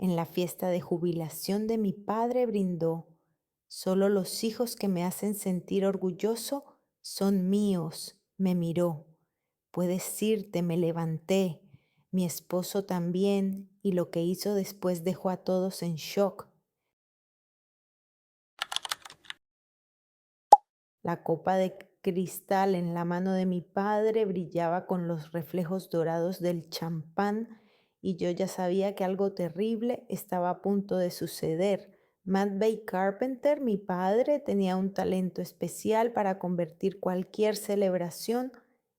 En la fiesta de jubilación de mi padre brindó. Solo los hijos que me hacen sentir orgulloso son míos. Me miró. Puedes irte, me levanté. Mi esposo también, y lo que hizo después dejó a todos en shock. La copa de cristal en la mano de mi padre brillaba con los reflejos dorados del champán y yo ya sabía que algo terrible estaba a punto de suceder. Matt Bay Carpenter, mi padre, tenía un talento especial para convertir cualquier celebración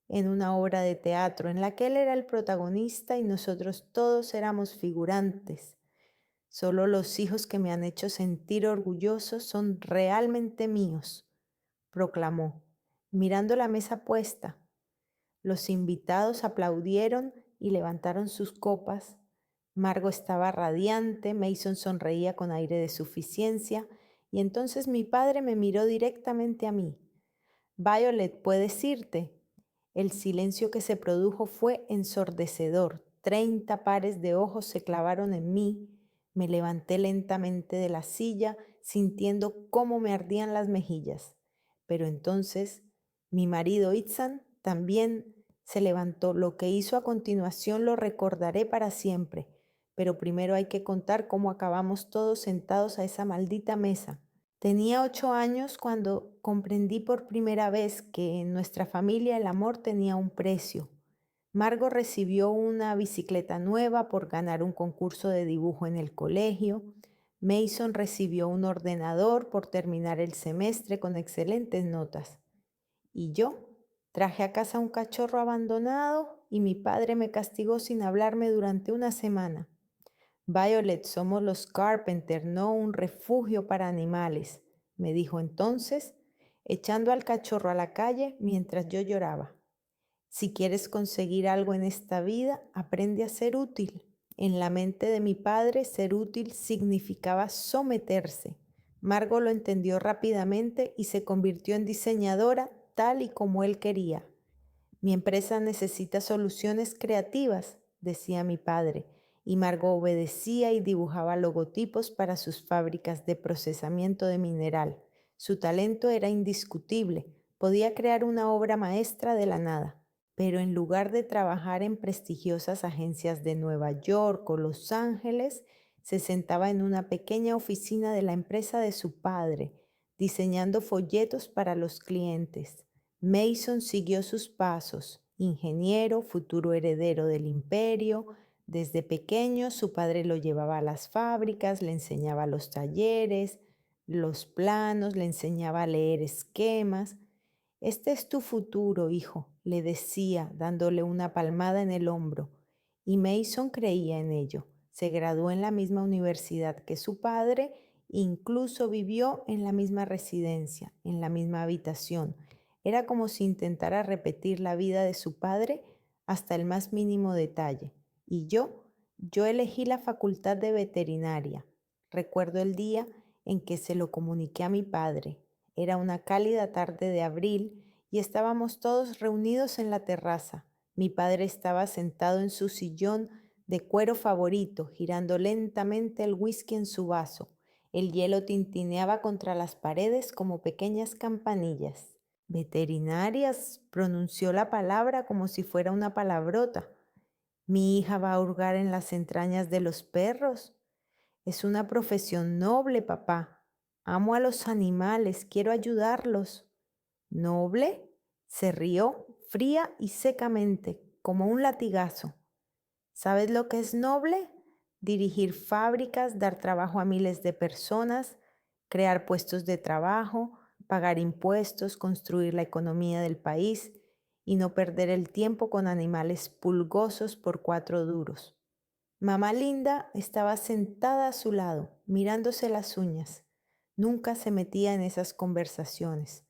en una obra de teatro en la que él era el protagonista y nosotros todos éramos figurantes. Solo los hijos que me han hecho sentir orgulloso son realmente míos, proclamó, mirando la mesa puesta. Los invitados aplaudieron y levantaron sus copas. Margo estaba radiante, Mason sonreía con aire de suficiencia, y entonces mi padre me miró directamente a mí. Violet, puedes irte. El silencio que se produjo fue ensordecedor. 30 pares de ojos se clavaron en mí. Me levanté lentamente de la silla, sintiendo cómo me ardían las mejillas. Pero entonces mi marido Itzan también se levantó. Lo que hizo a continuación lo recordaré para siempre. Pero primero hay que contar cómo acabamos todos sentados a esa maldita mesa. Tenía 8 años cuando comprendí por primera vez que en nuestra familia el amor tenía un precio. Margo recibió una bicicleta nueva por ganar un concurso de dibujo en el colegio. Mason recibió un ordenador por terminar el semestre con excelentes notas. Y yo traje a casa un cachorro abandonado y mi padre me castigó sin hablarme durante una semana. Violet, somos los Carpenter, no un refugio para animales, me dijo entonces, echando al cachorro a la calle mientras yo lloraba. Si quieres conseguir algo en esta vida, aprende a ser útil. En la mente de mi padre, ser útil significaba someterse. Margo lo entendió rápidamente y se convirtió en diseñadora tal y como él quería. Mi empresa necesita soluciones creativas, decía mi padre, y Margo obedecía y dibujaba logotipos para sus fábricas de procesamiento de mineral. Su talento era indiscutible, podía crear una obra maestra de la nada. Pero en lugar de trabajar en prestigiosas agencias de Nueva York o Los Ángeles, se sentaba en una pequeña oficina de la empresa de su padre, diseñando folletos para los clientes. Mason siguió sus pasos, ingeniero, futuro heredero del imperio. Desde pequeño su padre lo llevaba a las fábricas, le enseñaba los talleres, los planos, le enseñaba a leer esquemas. Este es tu futuro, hijo, le decía, dándole una palmada en el hombro. Y Mason creía en ello. Se graduó en la misma universidad que su padre, incluso vivió en la misma residencia, en la misma habitación. Era como si intentara repetir la vida de su padre hasta el más mínimo detalle. Y yo elegí la facultad de veterinaria. Recuerdo el día en que se lo comuniqué a mi padre. Era una cálida tarde de abril y estábamos todos reunidos en la terraza. Mi padre estaba sentado en su sillón de cuero favorito, girando lentamente el whisky en su vaso. El hielo tintineaba contra las paredes como pequeñas campanillas. Veterinarias, pronunció la palabra como si fuera una palabrota. Mi hija va a hurgar en las entrañas de los perros. Es una profesión noble, papá. Amo a los animales, quiero ayudarlos. ¿Noble? Se rió fría y secamente, como un latigazo. ¿Sabes lo que es noble? Dirigir fábricas, dar trabajo a miles de personas, crear puestos de trabajo, pagar impuestos, construir la economía del país y no perder el tiempo con animales pulgosos por 4 duros. Mamá Linda estaba sentada a su lado, mirándose las uñas. Nunca se metía en esas conversaciones.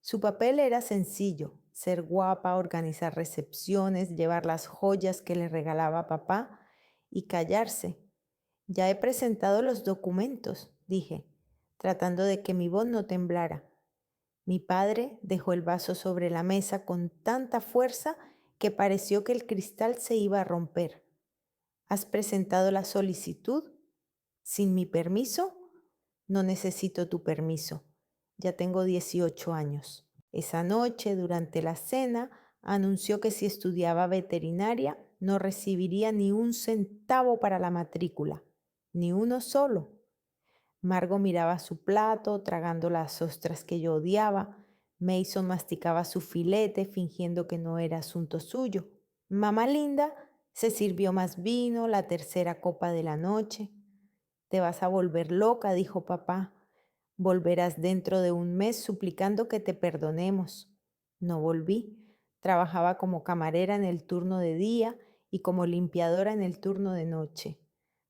Su papel era sencillo: ser guapa, organizar recepciones, llevar las joyas que le regalaba papá y callarse. Ya he presentado los documentos, dije, tratando de que mi voz no temblara. Mi padre dejó el vaso sobre la mesa con tanta fuerza que pareció que el cristal se iba a romper. ¿Has presentado la solicitud? ¿Sin mi permiso? No necesito tu permiso. Ya tengo 18 años. Esa noche, durante la cena, anunció que si estudiaba veterinaria no recibiría ni un centavo para la matrícula, ni uno solo. Margo miraba su plato, tragando las ostras que yo odiaba. Mason masticaba su filete, fingiendo que no era asunto suyo. Mamá linda se sirvió más vino, la tercera copa de la noche. Te vas a volver loca, dijo papá. Volverás dentro de un mes suplicando que te perdonemos. No volví. Trabajaba como camarera en el turno de día y como limpiadora en el turno de noche.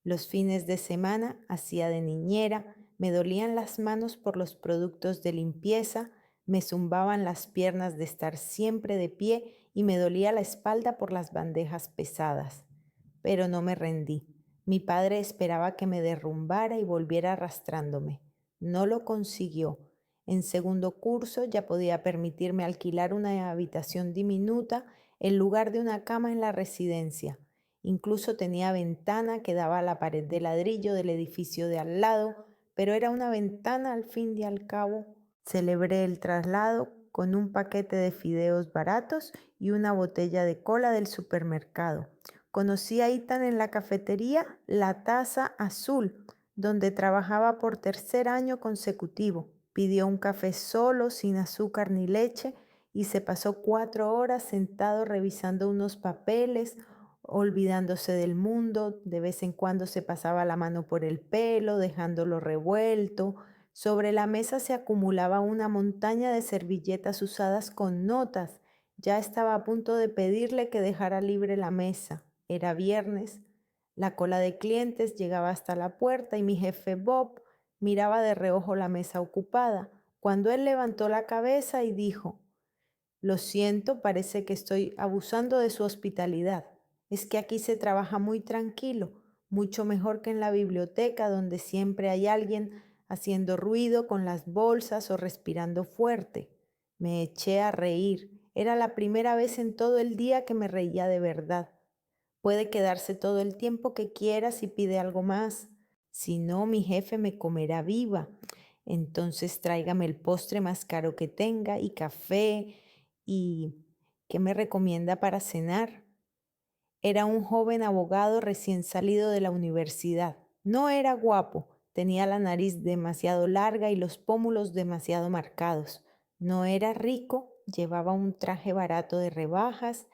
Los fines de semana hacía de niñera, me dolían las manos por los productos de limpieza, me zumbaban las piernas de estar siempre de pie y me dolía la espalda por las bandejas pesadas. Pero no me rendí. Mi padre esperaba que me derrumbara y volviera arrastrándome. No lo consiguió. En segundo curso ya podía permitirme alquilar una habitación diminuta en lugar de una cama en la residencia. Incluso tenía ventana que daba a la pared de ladrillo del edificio de al lado, pero era una ventana al fin y al cabo. Celebré el traslado con un paquete de fideos baratos y una botella de cola del supermercado. Conocí a Ethan en la cafetería La Taza Azul, donde trabajaba por tercer año consecutivo. Pidió un café solo, sin azúcar ni leche, y se pasó 4 horas sentado revisando unos papeles, olvidándose del mundo. De vez en cuando se pasaba la mano por el pelo, dejándolo revuelto. Sobre la mesa se acumulaba una montaña de servilletas usadas con notas. Ya estaba a punto de pedirle que dejara libre la mesa. Era viernes. La cola de clientes llegaba hasta la puerta y mi jefe Bob miraba de reojo la mesa ocupada, cuando él levantó la cabeza y dijo: lo siento, parece que estoy abusando de su hospitalidad. Es que aquí se trabaja muy tranquilo, mucho mejor que en la biblioteca, donde siempre hay alguien haciendo ruido con las bolsas o respirando fuerte. Me eché a reír. Era la primera vez en todo el día que me reía de verdad. Puede quedarse todo el tiempo que quiera si pide algo más. Si no, mi jefe me comerá viva. Entonces tráigame el postre más caro que tenga y café. ¿Y qué me recomienda para cenar? Era un joven abogado recién salido de la universidad. No era guapo, tenía la nariz demasiado larga y los pómulos demasiado marcados. No era rico, llevaba un traje barato de rebajas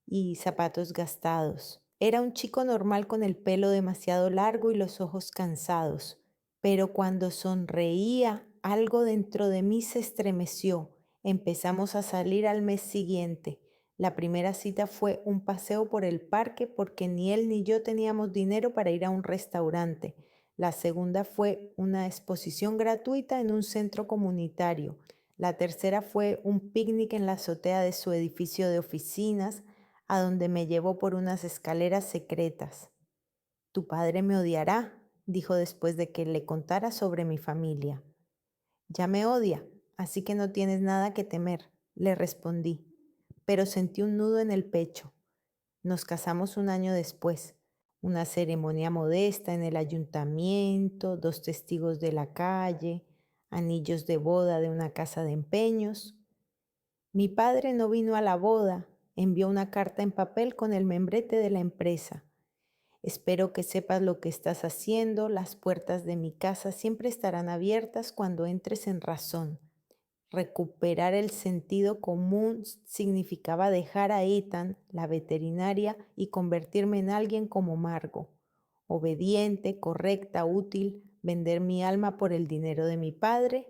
y zapatos gastados. Era un chico normal con el pelo demasiado largo y los ojos cansados. Pero cuando sonreía, algo dentro de mí se estremeció. Empezamos a salir al mes siguiente. La primera cita fue un paseo por el parque porque ni él ni yo teníamos dinero para ir a un restaurante. La segunda fue una exposición gratuita en un centro comunitario. La tercera fue un picnic en la azotea de su edificio de oficinas, a donde me llevó por unas escaleras secretas. Tu padre me odiará, dijo después de que le contara sobre mi familia. Ya me odia, así que no tienes nada que temer, le respondí, pero sentí un nudo en el pecho. Nos casamos un año después, una ceremonia modesta en el ayuntamiento, 2 testigos de la calle, anillos de boda de una casa de empeños. Mi padre no vino a la boda, envió una carta en papel con el membrete de la empresa. Espero que sepas lo que estás haciendo, las puertas de mi casa siempre estarán abiertas cuando entres en razón. Recuperar el sentido común significaba dejar a Ethan, la veterinaria, y convertirme en alguien como Margo, obediente, correcta, útil, vender mi alma por el dinero de mi padre.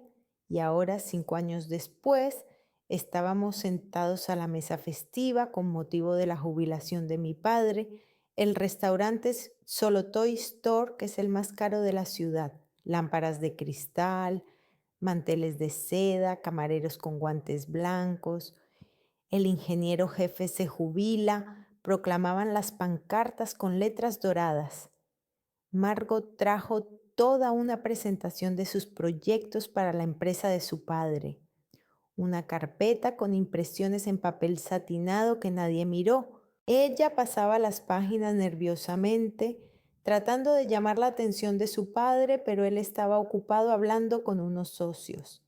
Y ahora, 5 años después, estábamos sentados a la mesa festiva con motivo de la jubilación de mi padre. El restaurante es Solo Toy Store, que es el más caro de la ciudad. Lámparas de cristal, manteles de seda, camareros con guantes blancos. El ingeniero jefe se jubila, proclamaban las pancartas con letras doradas. Margot trajo toda una presentación de sus proyectos para la empresa de su padre. Una carpeta con impresiones en papel satinado que nadie miró. Ella pasaba las páginas nerviosamente, tratando de llamar la atención de su padre, pero él estaba ocupado hablando con unos socios.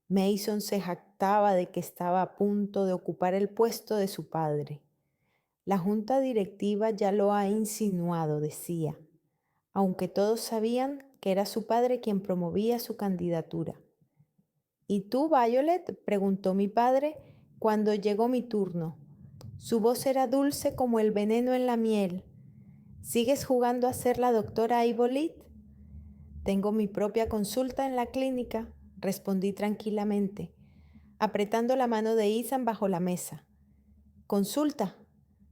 Mason se jactaba de que estaba a punto de ocupar el puesto de su padre. La junta directiva ya lo ha insinuado, decía, aunque todos sabían que era su padre quien promovía su candidatura. ¿Y tú, Violet?, preguntó mi padre cuando llegó mi turno. Su voz era dulce como el veneno en la miel. ¿Sigues jugando a ser la doctora Hippolyte? Tengo mi propia consulta en la clínica, respondí tranquilamente, apretando la mano de Ethan bajo la mesa. Consulta,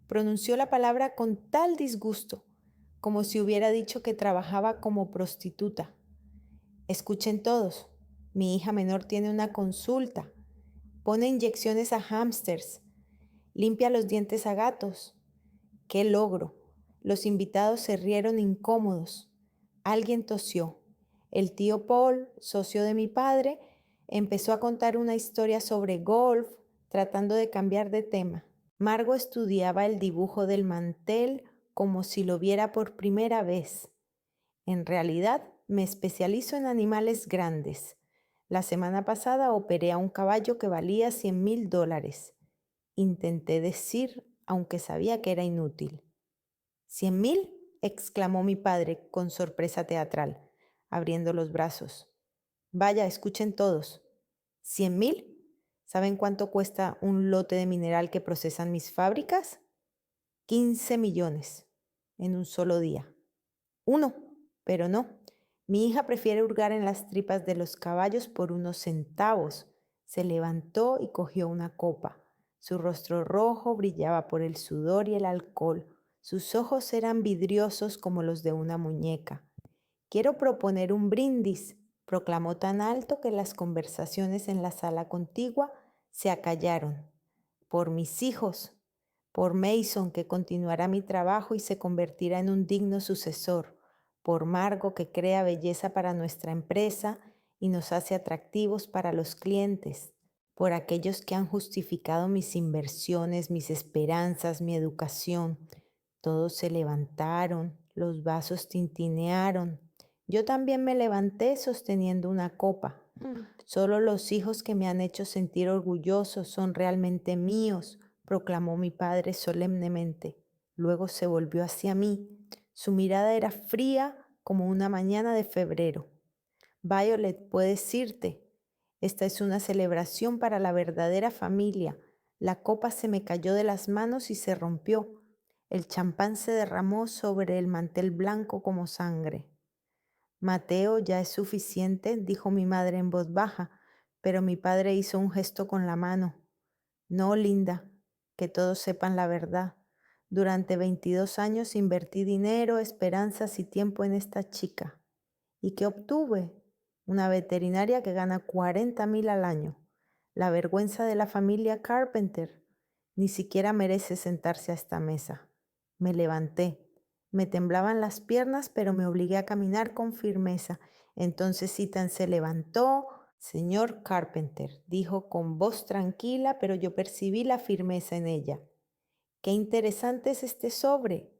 pronunció la palabra con tal disgusto, como si hubiera dicho que trabajaba como prostituta. Escuchen todos, mi hija menor tiene una consulta, pone inyecciones a hámsters, limpia los dientes a gatos. ¡Qué logro! Los invitados se rieron incómodos. Alguien tosió. El tío Paul, socio de mi padre, empezó a contar una historia sobre golf, tratando de cambiar de tema. Margo estudiaba el dibujo del mantel como si lo viera por primera vez. En realidad, me especializo en animales grandes. La semana pasada operé a un caballo que valía $100,000. Intenté decir, aunque sabía que era inútil. ¿100,000? Exclamó mi padre con sorpresa teatral, abriendo los brazos. Vaya, escuchen todos. ¿100,000? ¿Saben cuánto cuesta un lote de mineral que procesan mis fábricas? 15 millones en un solo día. Uno, pero no. Mi hija prefiere hurgar en las tripas de los caballos por unos centavos. Se levantó y cogió una copa. Su rostro rojo brillaba por el sudor y el alcohol. Sus ojos eran vidriosos como los de una muñeca. Quiero proponer un brindis, proclamó tan alto que las conversaciones en la sala contigua se acallaron. Por mis hijos, por Mason, que continuará mi trabajo y se convertirá en un digno sucesor, por Margo, que crea belleza para nuestra empresa y nos hace atractivos para los clientes, por aquellos que han justificado mis inversiones, mis esperanzas, mi educación. Todos se levantaron, los vasos tintinearon. Yo también me levanté sosteniendo una copa. Solo los hijos que me han hecho sentir orgulloso son realmente míos, proclamó mi padre solemnemente. Luego se volvió hacia mí. Su mirada era fría como una mañana de febrero. Violet, puedes irte. Esta es una celebración para la verdadera familia. La copa se me cayó de las manos y se rompió. El champán se derramó sobre el mantel blanco como sangre. Mateo, ya es suficiente, dijo mi madre en voz baja, pero mi padre hizo un gesto con la mano. No, Linda, que todos sepan la verdad. Durante 22 años invertí dinero, esperanzas y tiempo en esta chica. ¿Y qué obtuve? Una veterinaria que gana 40,000 al año. La vergüenza de la familia Carpenter. Ni siquiera merece sentarse a esta mesa. Me levanté. Me temblaban las piernas, pero me obligué a caminar con firmeza. Entonces Ethan se levantó. Señor Carpenter, dijo con voz tranquila, pero yo percibí la firmeza en ella. Qué interesante es este sobre.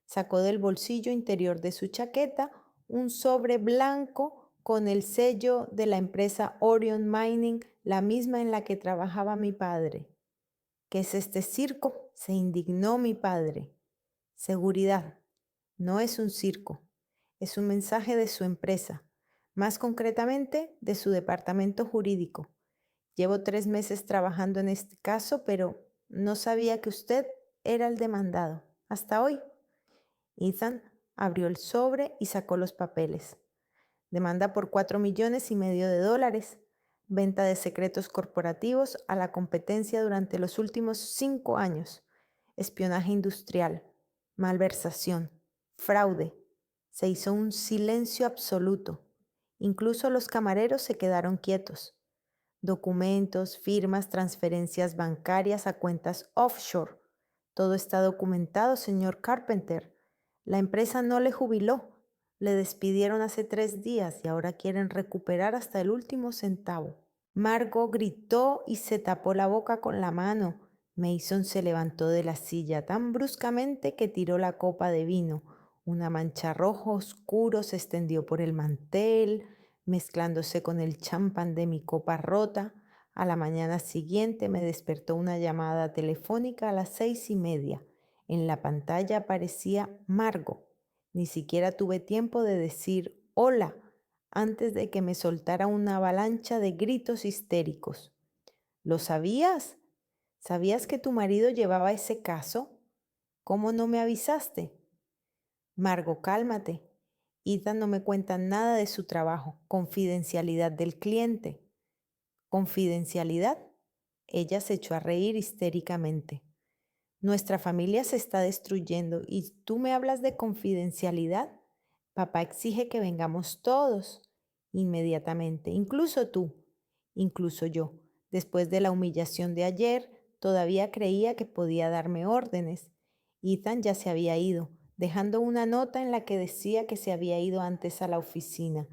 Sacó del bolsillo interior de su chaqueta un sobre blanco con el sello de la empresa Orion Mining, la misma en la que trabajaba mi padre. ¿Qué es este circo?, se indignó mi padre. Seguridad. No es un circo, es un mensaje de su empresa, más concretamente de su departamento jurídico. Llevo 3 meses trabajando en este caso, pero no sabía que usted era el demandado. Hasta hoy. Ethan abrió el sobre y sacó los papeles. Demanda por $4,500,000. Venta de secretos corporativos a la competencia durante los últimos 5 años. Espionaje industrial. Malversación. Fraude. Se hizo un silencio absoluto. Incluso los camareros se quedaron quietos. Documentos, firmas, transferencias bancarias a cuentas offshore. Todo está documentado, señor Carpenter. La empresa no le jubiló. Le despidieron hace 3 días y ahora quieren recuperar hasta el último centavo. Margo gritó y se tapó la boca con la mano. Mason se levantó de la silla tan bruscamente que tiró la copa de vino. Una mancha roja oscuro se extendió por el mantel, mezclándose con el champán de mi copa rota. A la mañana siguiente me despertó una llamada telefónica a las 6:30. En la pantalla aparecía Margo. Ni siquiera tuve tiempo de decir hola antes de que me soltara una avalancha de gritos histéricos. ¿Lo sabías? ¿Sabías que tu marido llevaba ese caso? ¿Cómo no me avisaste? Margo, cálmate. Ethan no me cuenta nada de su trabajo. Confidencialidad del cliente. ¿Confidencialidad? Ella se echó a reír histéricamente. Nuestra familia se está destruyendo y tú me hablas de confidencialidad. Papá exige que vengamos todos inmediatamente, incluso tú, incluso yo. Después de la humillación de ayer, todavía creía que podía darme órdenes. Ethan ya se había ido, dejando una nota en la que decía que se había ido antes a la oficina.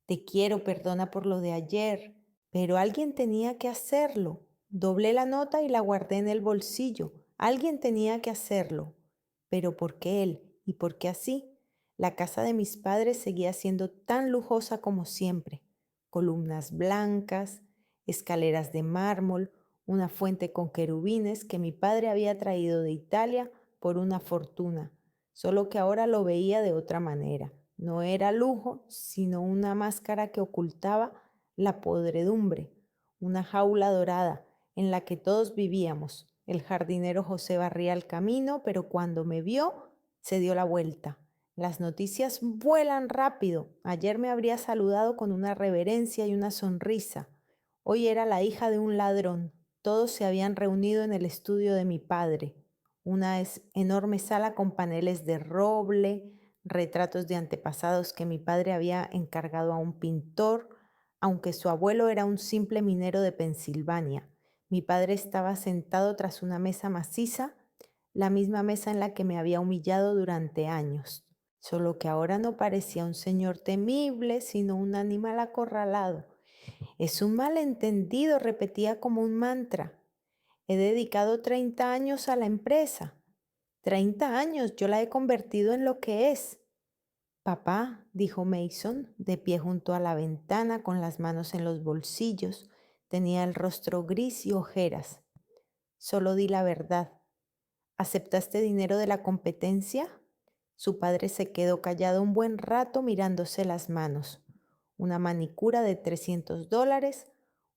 Te quiero, perdona por lo de ayer, pero alguien tenía que hacerlo. Doblé la nota y la guardé en el bolsillo. Alguien tenía que hacerlo. Pero ¿por qué él? ¿Y por qué así? La casa de mis padres seguía siendo tan lujosa como siempre. Columnas blancas, escaleras de mármol, una fuente con querubines que mi padre había traído de Italia por una fortuna, solo que ahora lo veía de otra manera. No era lujo, sino una máscara que ocultaba la podredumbre, una jaula dorada en la que todos vivíamos. El jardinero José barría el camino, pero cuando me vio, se dio la vuelta. Las noticias vuelan rápido. Ayer me habría saludado con una reverencia y una sonrisa. Hoy era la hija de un ladrón. Todos se habían reunido en el estudio de mi padre, una enorme sala con paneles de roble, retratos de antepasados que mi padre había encargado a un pintor, aunque su abuelo era un simple minero de Pensilvania. Mi padre estaba sentado tras una mesa maciza, la misma mesa en la que me había humillado durante años, solo que ahora no parecía un señor temible, sino un animal acorralado. Es un malentendido, repetía como un mantra. He dedicado 30 años a la empresa. 30 años, yo la he convertido en lo que es. Papá, dijo Mason, de pie junto a la ventana con las manos en los bolsillos, tenía el rostro gris y ojeras. Solo di la verdad. ¿Aceptaste dinero de la competencia? Su padre se quedó callado un buen rato mirándose las manos. Una manicura de $300,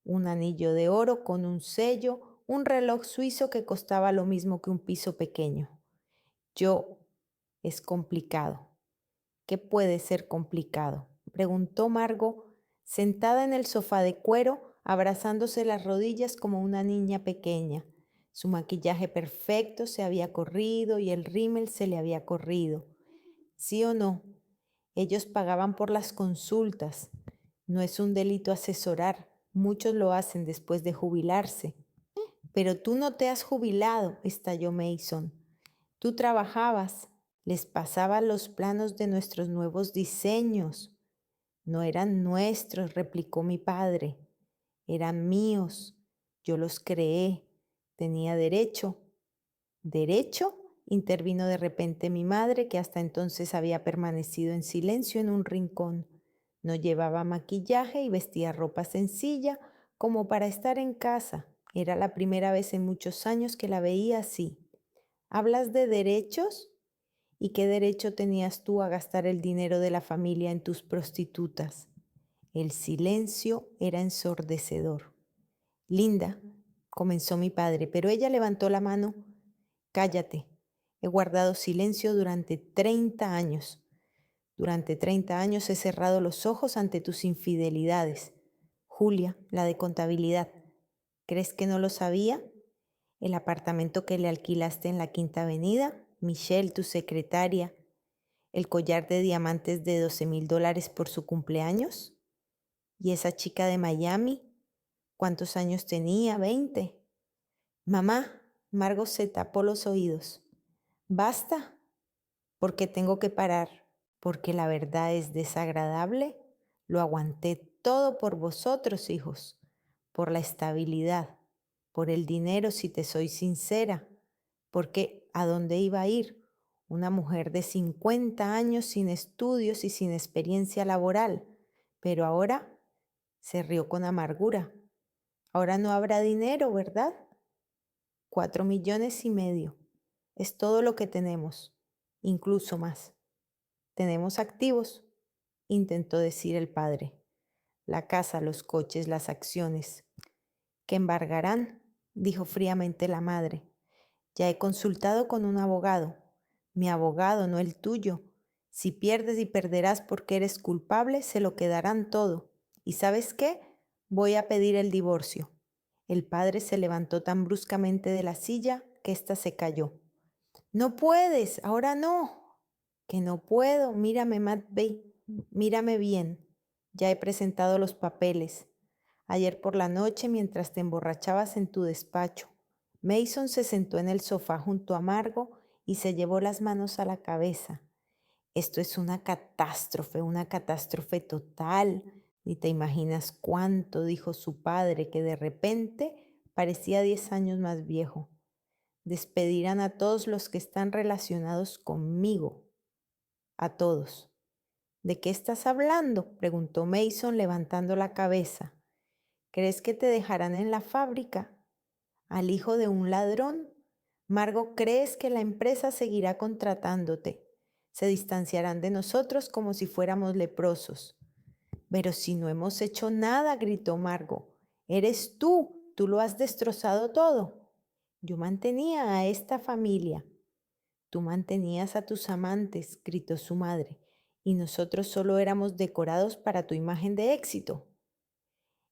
un anillo de oro con un sello, un reloj suizo que costaba lo mismo que un piso pequeño. Es complicado. ¿Qué puede ser complicado? Preguntó Margo, sentada en el sofá de cuero, abrazándose las rodillas como una niña pequeña. Su maquillaje perfecto se había corrido y el rímel se le había corrido. ¿Sí o no? Ellos pagaban por las consultas. No es un delito asesorar. Muchos lo hacen después de jubilarse. Pero tú no te has jubilado, estalló Mason. Tú trabajabas, les pasaba los planos de nuestros nuevos diseños. No eran nuestros, replicó mi padre. Eran míos. Yo los creé. Tenía derecho. ¿Derecho? Intervino de repente mi madre, que hasta entonces había permanecido en silencio en un rincón. No llevaba maquillaje y vestía ropa sencilla, como para estar en casa. Era la primera vez en muchos años que la veía así. ¿Hablas de derechos? ¿Y qué derecho tenías tú a gastar el dinero de la familia en tus prostitutas? El silencio era ensordecedor. Linda, comenzó mi padre, pero ella levantó la mano. Cállate. He guardado silencio durante 30 años. Durante 30 años he cerrado los ojos ante tus infidelidades. Julia, la de contabilidad. ¿Crees que no lo sabía? El apartamento que le alquilaste en la Quinta Avenida, Michelle, tu secretaria, el collar de diamantes de $12,000 por su cumpleaños. ¿Y esa chica de Miami? ¿Cuántos años tenía? 20. Mamá, Margo se tapó los oídos. Basta, porque tengo que parar, porque la verdad es desagradable. Lo aguanté todo por vosotros, hijos, por la estabilidad, por el dinero, si te soy sincera, porque ¿a dónde iba a ir? una mujer de 50 años sin estudios y sin experiencia laboral, pero ahora se rió con amargura. Ahora no habrá dinero, ¿verdad? 4,5 millones. Es todo lo que tenemos, incluso más. Tenemos activos, intentó decir el padre. La casa, los coches, las acciones. ¿Qué embargarán? Dijo fríamente la madre. Ya he consultado con un abogado. Mi abogado, no el tuyo. Si pierdes y perderás porque eres culpable, se lo quedarán todo. ¿Y sabes qué? Voy a pedir el divorcio. El padre se levantó tan bruscamente de la silla que ésta se cayó. No puedes, ahora no. Que no puedo. Mírame, Matvey. Mírame bien. Ya he presentado los papeles. Ayer por la noche, mientras te emborrachabas en tu despacho, Mason se sentó en el sofá junto a Margo y se llevó las manos a la cabeza. Esto es una catástrofe total. Ni te imaginas cuánto, dijo su padre, que de repente parecía 10 años más viejo. Despedirán a todos los que están relacionados conmigo. A todos. ¿De qué estás hablando?, preguntó Mason levantando la cabeza. ¿Crees que te dejarán en la fábrica? ¿Al hijo de un ladrón? Margo, ¿crees que la empresa seguirá contratándote? Se distanciarán de nosotros como si fuéramos leprosos. Pero si no hemos hecho nada, gritó Margo. Eres tú lo has destrozado todo. Yo mantenía a esta familia. Tú mantenías a tus amantes, gritó su madre, y nosotros solo éramos decorados para tu imagen de éxito.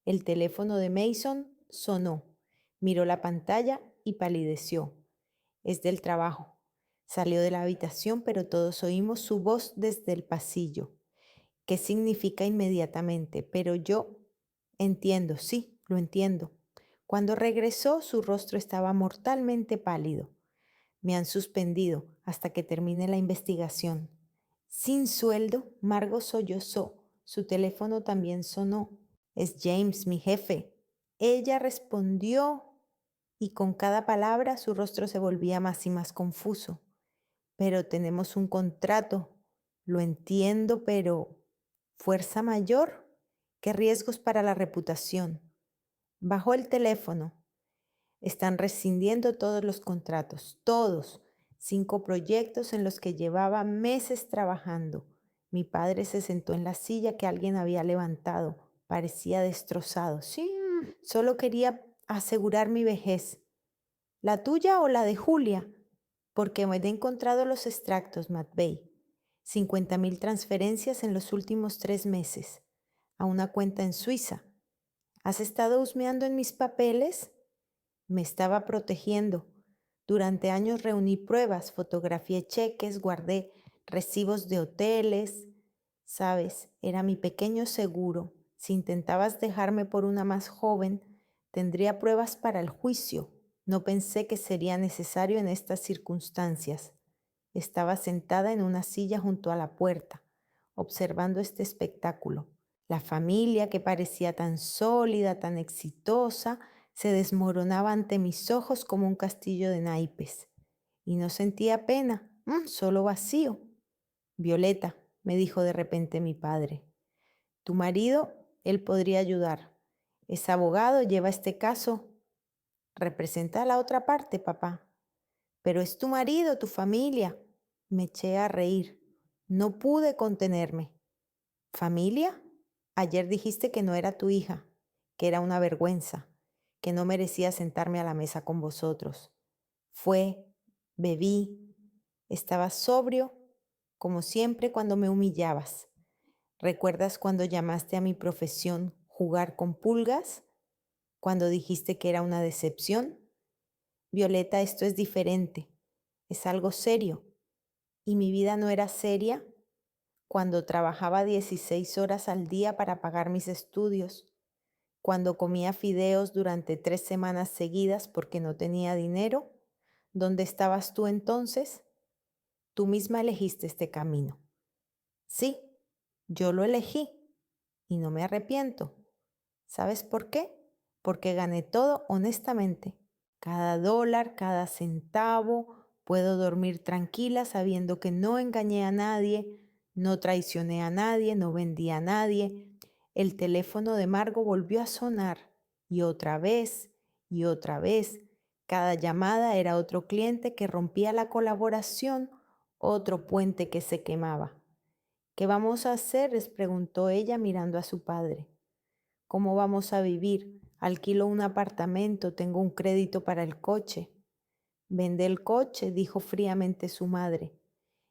El teléfono de Mason sonó, miró la pantalla y palideció. Es del trabajo. Salió de la habitación, pero todos oímos su voz desde el pasillo. ¿Qué significa inmediatamente? Pero yo entiendo, sí, lo entiendo. Cuando regresó, su rostro estaba mortalmente pálido. Me han suspendido hasta que termine la investigación. Sin sueldo, Margo sollozó. Su teléfono también sonó. Es James, mi jefe. Ella respondió y con cada palabra su rostro se volvía más y más confuso. Pero tenemos un contrato. Lo entiendo, pero ¿fuerza mayor? ¿Qué riesgos para la reputación? Bajó el teléfono. Están rescindiendo todos los contratos, todos. 5 proyectos en los que llevaba meses trabajando. Mi padre se sentó en la silla que alguien había levantado. Parecía destrozado. Sí, solo quería asegurar mi vejez. ¿La tuya o la de Julia? Porque me he encontrado los extractos, Matvey. 50,000 transferencias en los últimos 3 meses. A una cuenta en Suiza. ¿Has estado husmeando en mis papeles? Me estaba protegiendo. Durante años reuní pruebas, fotografié cheques, guardé recibos de hoteles. Sabes, era mi pequeño seguro. Si intentabas dejarme por una más joven, tendría pruebas para el juicio. No pensé que sería necesario en estas circunstancias. Estaba sentada en una silla junto a la puerta, observando este espectáculo. La familia, que parecía tan sólida, tan exitosa, se desmoronaba ante mis ojos como un castillo de naipes. Y no sentía pena, solo vacío. Violeta, me dijo de repente mi padre, tu marido, él podría ayudar. Es abogado, lleva este caso. Representa a la otra parte, papá. Pero es tu marido, tu familia. Me eché a reír. No pude contenerme. ¿Familia? Ayer dijiste que no era tu hija, que era una vergüenza, que no merecía sentarme a la mesa con vosotros. Fue, bebí, estaba sobrio, como siempre cuando me humillabas. ¿Recuerdas cuando llamaste a mi profesión jugar con pulgas? Cuando dijiste que era una decepción. Violeta, esto es diferente, es algo serio. ¿Y mi vida no era seria? Cuando trabajaba 16 horas al día para pagar mis estudios, cuando comía fideos durante 3 semanas seguidas porque no tenía dinero, ¿dónde estabas tú entonces? Tú misma elegiste este camino. Sí, yo lo elegí y no me arrepiento. ¿Sabes por qué? Porque gané todo honestamente. Cada dólar, cada centavo, Puedo dormir tranquila sabiendo que no engañé a nadie, no traicioné a nadie, no vendí a nadie. El teléfono de Margo volvió a sonar y otra vez y otra vez. Cada llamada era otro cliente que rompía la colaboración, otro puente que se quemaba. ¿Qué vamos a hacer?, les preguntó ella mirando a su padre. ¿Cómo vamos a vivir? Alquilo un apartamento, tengo un crédito para el coche. Vende el coche, dijo fríamente su madre,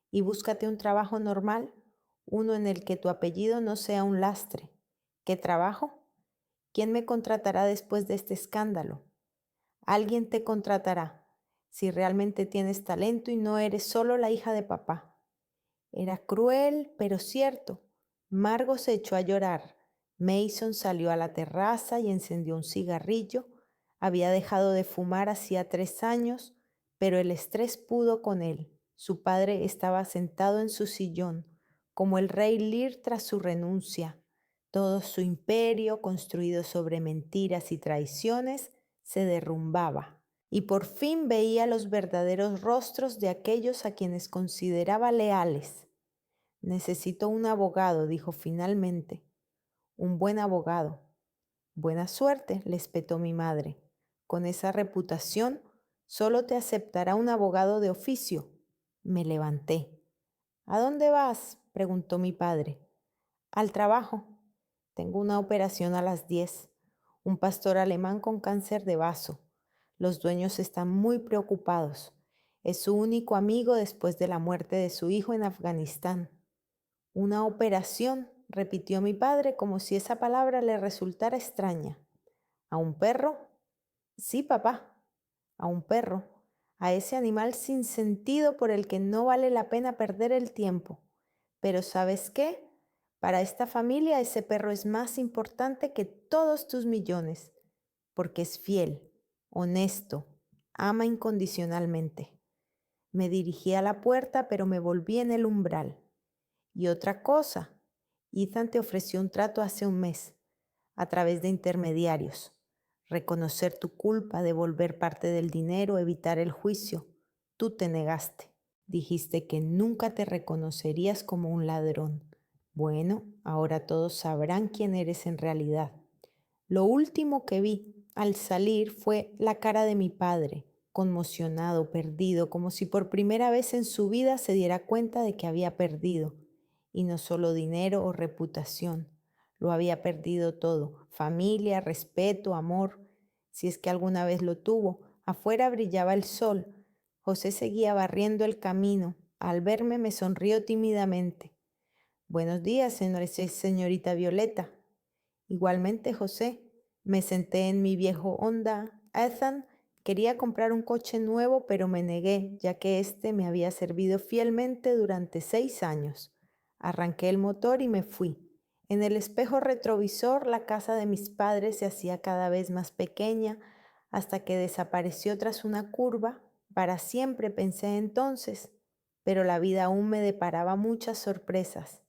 y búscate un trabajo normal, uno en el que tu apellido no sea un lastre. ¿Qué trabajo? ¿Quién me contratará después de este escándalo? Alguien te contratará, si realmente tienes talento y no eres solo la hija de papá. Era cruel, pero cierto. Margo se echó a llorar. Mason salió a la terraza y encendió un cigarrillo. Había dejado de fumar hacía 3 años, pero el estrés pudo con él. Su padre estaba sentado en su sillón, como el rey Lear tras su renuncia. Todo su imperio, construido sobre mentiras y traiciones, se derrumbaba. Y por fin veía los verdaderos rostros de aquellos a quienes consideraba leales. Necesito un abogado, dijo finalmente. Un buen abogado. Buena suerte, le espetó mi madre. Con esa reputación, solo te aceptará un abogado de oficio. Me levanté. ¿A dónde vas?, preguntó mi padre. Al trabajo. Tengo una operación a las 10. Un pastor alemán con cáncer de vaso. Los dueños están muy preocupados. Es su único amigo después de la muerte de su hijo en Afganistán. Una operación, repitió mi padre como si esa palabra le resultara extraña. ¿A un perro? Sí, papá, a un perro, a ese animal sin sentido por el que no vale la pena perder el tiempo. Pero ¿sabes qué? Para esta familia ese perro es más importante que todos tus millones, porque es fiel, honesto, ama incondicionalmente. Me dirigí a la puerta, pero me volví en el umbral. Y otra cosa, Ethan te ofreció un trato hace un mes, a través de intermediarios. Reconocer tu culpa, devolver parte del dinero, evitar el juicio. Tú te negaste. Dijiste que nunca te reconocerías como un ladrón. Bueno, ahora todos sabrán quién eres en realidad. Lo último que vi al salir fue la cara de mi padre, conmocionado, perdido, como si por primera vez en su vida se diera cuenta de que había perdido. Y no solo dinero o reputación, lo había perdido todo: familia, respeto, amor, si es que alguna vez lo tuvo. Afuera brillaba el sol. José seguía barriendo el camino. Al verme me sonrió tímidamente. Buenos días, señorita Violeta. Igualmente, José. Me senté en mi viejo Honda. Ethan quería comprar un coche nuevo, pero me negué, ya que este me había servido fielmente durante 6 años. Arranqué el motor y me fui. En el espejo retrovisor, la casa de mis padres se hacía cada vez más pequeña hasta que desapareció tras una curva. Para siempre, pensé entonces, pero la vida aún me deparaba muchas sorpresas.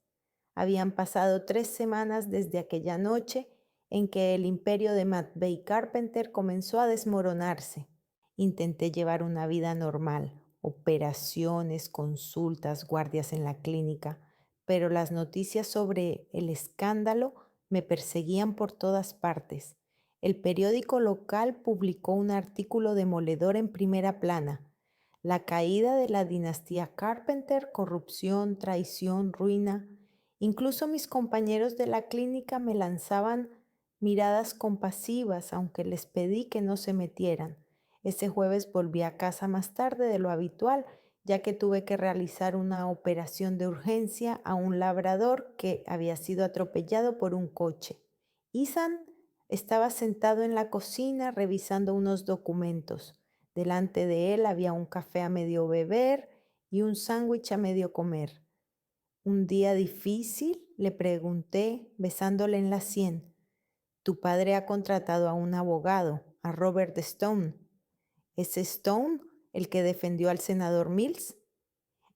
Habían pasado 3 semanas desde aquella noche en que el imperio de Matvey Carpenter comenzó a desmoronarse. Intenté llevar una vida normal, operaciones, consultas, guardias en la clínica, pero las noticias sobre el escándalo me perseguían por todas partes. El periódico local publicó un artículo demoledor en primera plana: la caída de la dinastía Carpenter, corrupción, traición, ruina. Incluso mis compañeros de la clínica me lanzaban miradas compasivas, aunque les pedí que no se metieran. Ese jueves volví a casa más tarde de lo habitual, ya que tuve que realizar una operación de urgencia a un labrador que había sido atropellado por un coche. Ethan estaba sentado en la cocina revisando unos documentos. Delante de él había un café a medio beber y un sándwich a medio comer. ¿Un día difícil?, le pregunté, besándole en la sien. Tu padre ha contratado a un abogado, a Robert Stone. ¿Es Stone el que defendió al senador Mills?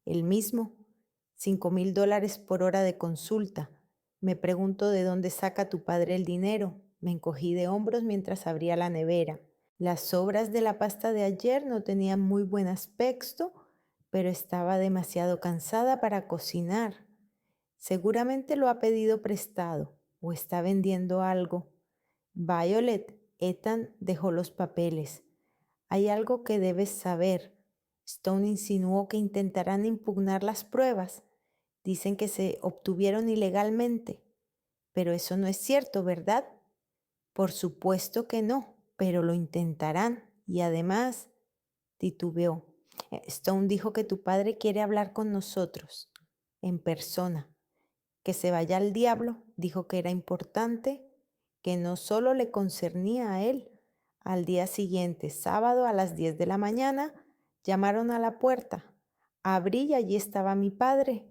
El mismo. $5,000 por hora de consulta. Me pregunto de dónde saca tu padre el dinero. Me encogí de hombros mientras abría la nevera. Las sobras de la pasta de ayer no tenían muy buen aspecto, pero estaba demasiado cansada para cocinar. Seguramente lo ha pedido prestado o está vendiendo algo. Violet, Ethan dejó los papeles. Hay algo que debes saber. Stone insinuó que intentarán impugnar las pruebas. Dicen que se obtuvieron ilegalmente. Pero eso no es cierto, ¿verdad? Por supuesto que no, pero lo intentarán. Y además, titubeó. Stone dijo que tu padre quiere hablar con nosotros, en persona. Que se vaya al diablo, dijo que era importante, que no solo le concernía a él. Al día siguiente, sábado a las 10 de la mañana, llamaron a la puerta. Abrí y allí estaba mi padre,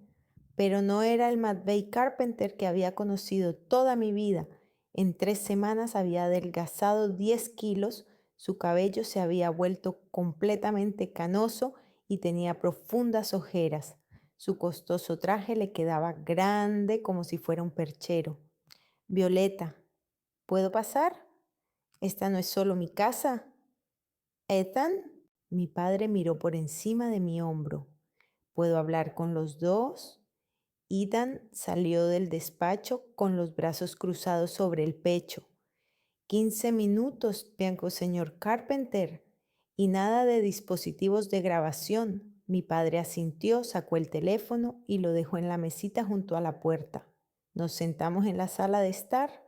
pero no era el Matvey Carpenter que había conocido toda mi vida. En 3 semanas había adelgazado 10 kilos, su cabello se había vuelto completamente canoso y tenía profundas ojeras. Su costoso traje le quedaba grande como si fuera un perchero. Violeta, ¿puedo pasar? Esta no es solo mi casa. Ethan, mi padre miró por encima de mi hombro. ¿Puedo hablar con los dos? Ethan salió del despacho con los brazos cruzados sobre el pecho. 15 minutos, bianco señor Carpenter, y nada de dispositivos de grabación. Mi padre asintió, sacó el teléfono y lo dejó en la mesita junto a la puerta. Nos sentamos en la sala de estar,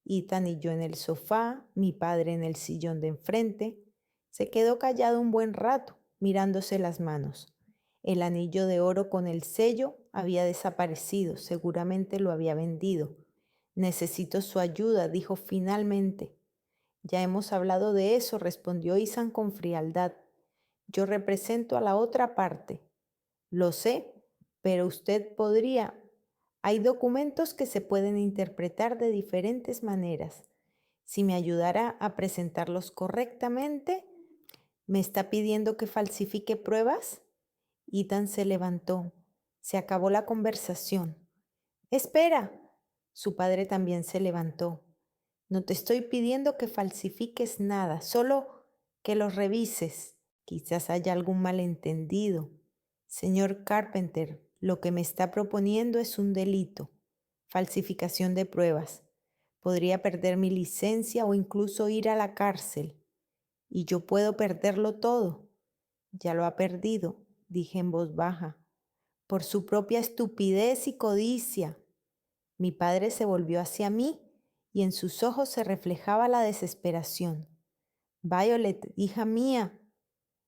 Ethan y yo en el sofá, mi padre en el sillón de enfrente. Se quedó callado un buen rato, mirándose las manos. El anillo de oro con el sello había desaparecido, seguramente lo había vendido. Necesito su ayuda, dijo finalmente. Ya hemos hablado de eso, respondió Ethan con frialdad. Yo represento a la otra parte. Lo sé, pero usted podría. Hay documentos que se pueden interpretar de diferentes maneras. Si me ayudara a presentarlos correctamente, ¿me está pidiendo que falsifique pruebas? Ethan se levantó. Se acabó la conversación. Espera. Su padre también se levantó. No te estoy pidiendo que falsifiques nada, solo que los revises. Quizás haya algún malentendido. Señor Carpenter, lo que me está proponiendo es un delito, falsificación de pruebas. Podría perder mi licencia o incluso ir a la cárcel. Y yo puedo perderlo todo. Ya lo ha perdido, dije en voz baja, por su propia estupidez y codicia. Mi padre se volvió hacia mí y en sus ojos se reflejaba la desesperación. Violet, hija mía,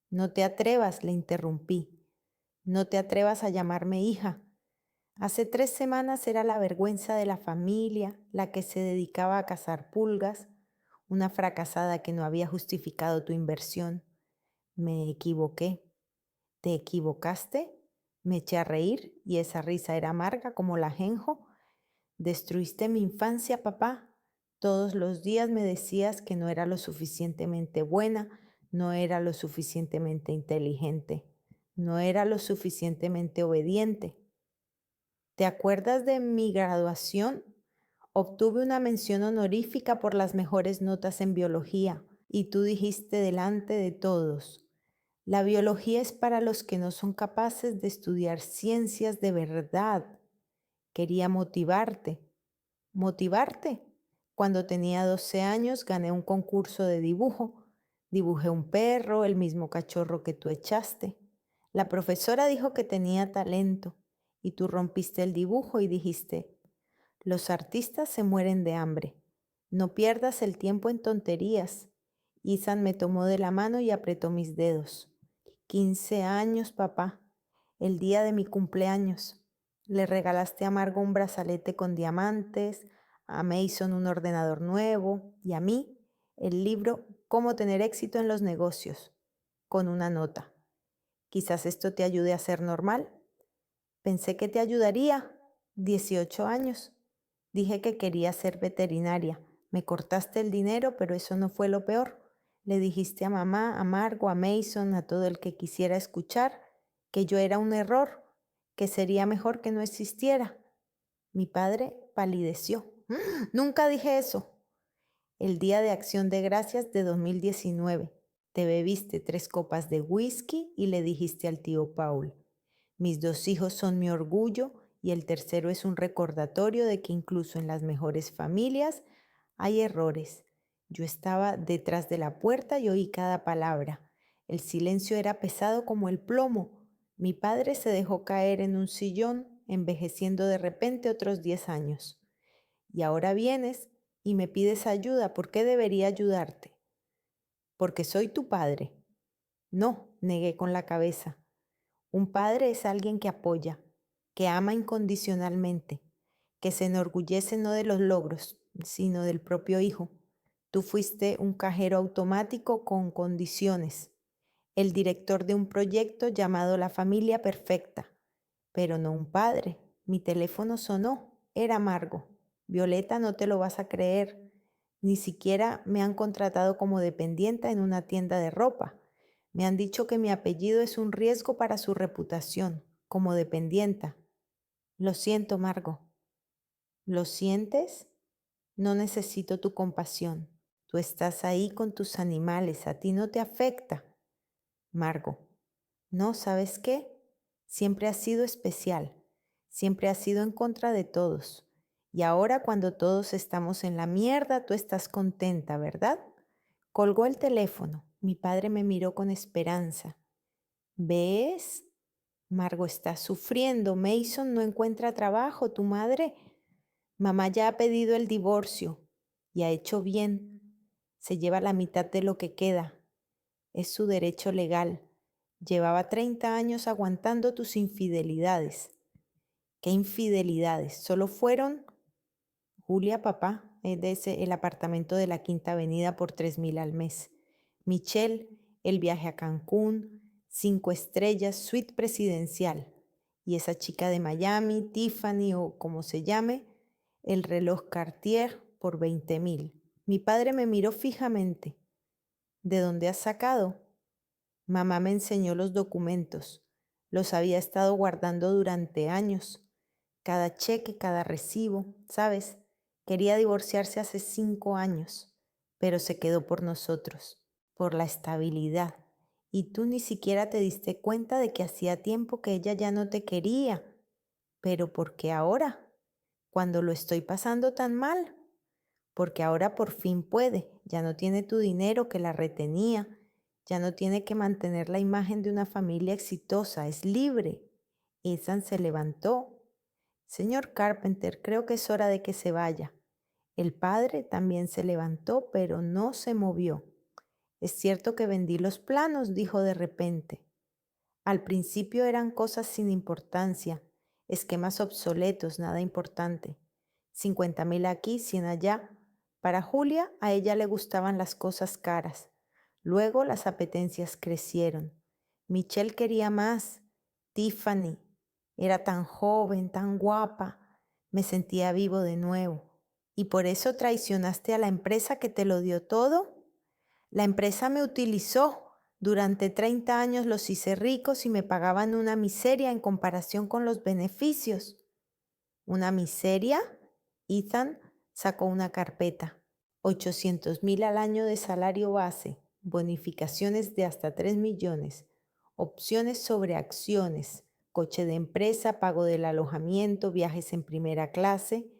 no te atrevas, le interrumpí. No te atrevas a llamarme hija. Hace 3 semanas era la vergüenza de la familia, la que se dedicaba a cazar pulgas, una fracasada que no había justificado tu inversión. Me equivoqué. ¿Te equivocaste? Me eché a reír y esa risa era amarga como la ajenjo. Destruiste mi infancia, papá. Todos los días me decías que no era lo suficientemente buena, no era lo suficientemente inteligente, no era lo suficientemente obediente. ¿Te acuerdas de mi graduación? Obtuve una mención honorífica por las mejores notas en biología y tú dijiste delante de todos, la biología es para los que no son capaces de estudiar ciencias de verdad. Quería motivarte. ¿Motivarte? Cuando tenía 12 años gané un concurso de dibujo. Dibujé un perro, el mismo cachorro que tú echaste. La profesora dijo que tenía talento y tú rompiste el dibujo y dijiste, los artistas se mueren de hambre. No pierdas el tiempo en tonterías. Ethan me tomó de la mano y apretó mis dedos. 15 años, papá. El día de mi cumpleaños. Le regalaste a Margo un brazalete con diamantes, a Mason un ordenador nuevo y a mí el libro Cómo tener éxito en los negocios, con una nota. Quizás esto te ayude a ser normal. Pensé que te ayudaría. 18 años. Dije que quería ser veterinaria. Me cortaste el dinero, pero eso no fue lo peor. Le dijiste a mamá, a Margo, a Mason, a todo el que quisiera escuchar, que yo era un error, que sería mejor que no existiera. Mi padre palideció. Nunca dije eso. El Día de Acción de Gracias de 2019. Te bebiste 3 copas de whisky y le dijiste al tío Paul: mis 2 hijos son mi orgullo, y el tercero es un recordatorio de que incluso en las mejores familias hay errores. Yo estaba detrás de la puerta y oí cada palabra. El silencio era pesado como el plomo. Mi padre se dejó caer en un sillón, envejeciendo de repente otros 10 años. Y ahora vienes y me pides ayuda. ¿Por qué debería ayudarte? Porque soy tu padre. No, negué con la cabeza. Un padre es alguien que apoya, que ama incondicionalmente, que se enorgullece no de los logros, sino del propio hijo. Tú fuiste un cajero automático con condiciones, el director de un proyecto llamado La Familia Perfecta, pero no un padre. Mi teléfono sonó, era Margo. Violeta, no te lo vas a creer. Ni siquiera me han contratado como dependienta en una tienda de ropa. Me han dicho que mi apellido es un riesgo para su reputación, como dependienta. Lo siento, Margo. ¿Lo sientes? No necesito tu compasión. Tú estás ahí con tus animales, a ti no te afecta. Margo. No, ¿sabes qué? Siempre has sido especial, siempre has sido en contra de todos. Y ahora cuando todos estamos en la mierda, tú estás contenta, ¿verdad? Colgó el teléfono. Mi padre me miró con esperanza. ¿Ves? Margo está sufriendo. Mason no encuentra trabajo. ¿Tu madre? Mamá ya ha pedido el divorcio y ha hecho bien. Se lleva la mitad de lo que queda. Es su derecho legal. Llevaba 30 años aguantando tus infidelidades. ¿Qué infidelidades? Solo fueron Julia, papá, el apartamento de la Quinta Avenida por 3,000 al mes. Michelle, el viaje a Cancún, 5 estrellas, suite presidencial. Y esa chica de Miami, Tiffany o como se llame, el reloj Cartier por 20,000. Mi padre me miró fijamente. ¿De dónde has sacado? Mamá me enseñó los documentos. Los había estado guardando durante años. Cada cheque, cada recibo, ¿sabes? Quería divorciarse hace 5 años, pero se quedó por nosotros, por la estabilidad. Y tú ni siquiera te diste cuenta de que hacía tiempo que ella ya no te quería. ¿Pero por qué ahora? Cuando lo estoy pasando tan mal. Porque ahora por fin puede, ya no tiene tu dinero que la retenía, ya no tiene que mantener la imagen de una familia exitosa, es libre. Ethan se levantó. Señor Carpenter, creo que es hora de que se vaya. El padre también se levantó, pero no se movió. Es cierto que vendí los planos, dijo de repente. Al principio eran cosas sin importancia, esquemas obsoletos, nada importante. 50,000 aquí, 100 allá. Para Julia, a ella le gustaban las cosas caras. Luego las apetencias crecieron. Michelle quería más. Tiffany era tan joven, tan guapa. Me sentía vivo de nuevo. ¿Y por eso traicionaste a la empresa que te lo dio todo? La empresa me utilizó. Durante 30 años los hice ricos y me pagaban una miseria en comparación con los beneficios. ¿Una miseria? Ethan sacó una carpeta. 800,000 al año de salario base, bonificaciones de hasta 3 millones, opciones sobre acciones, coche de empresa, pago del alojamiento, viajes en primera clase.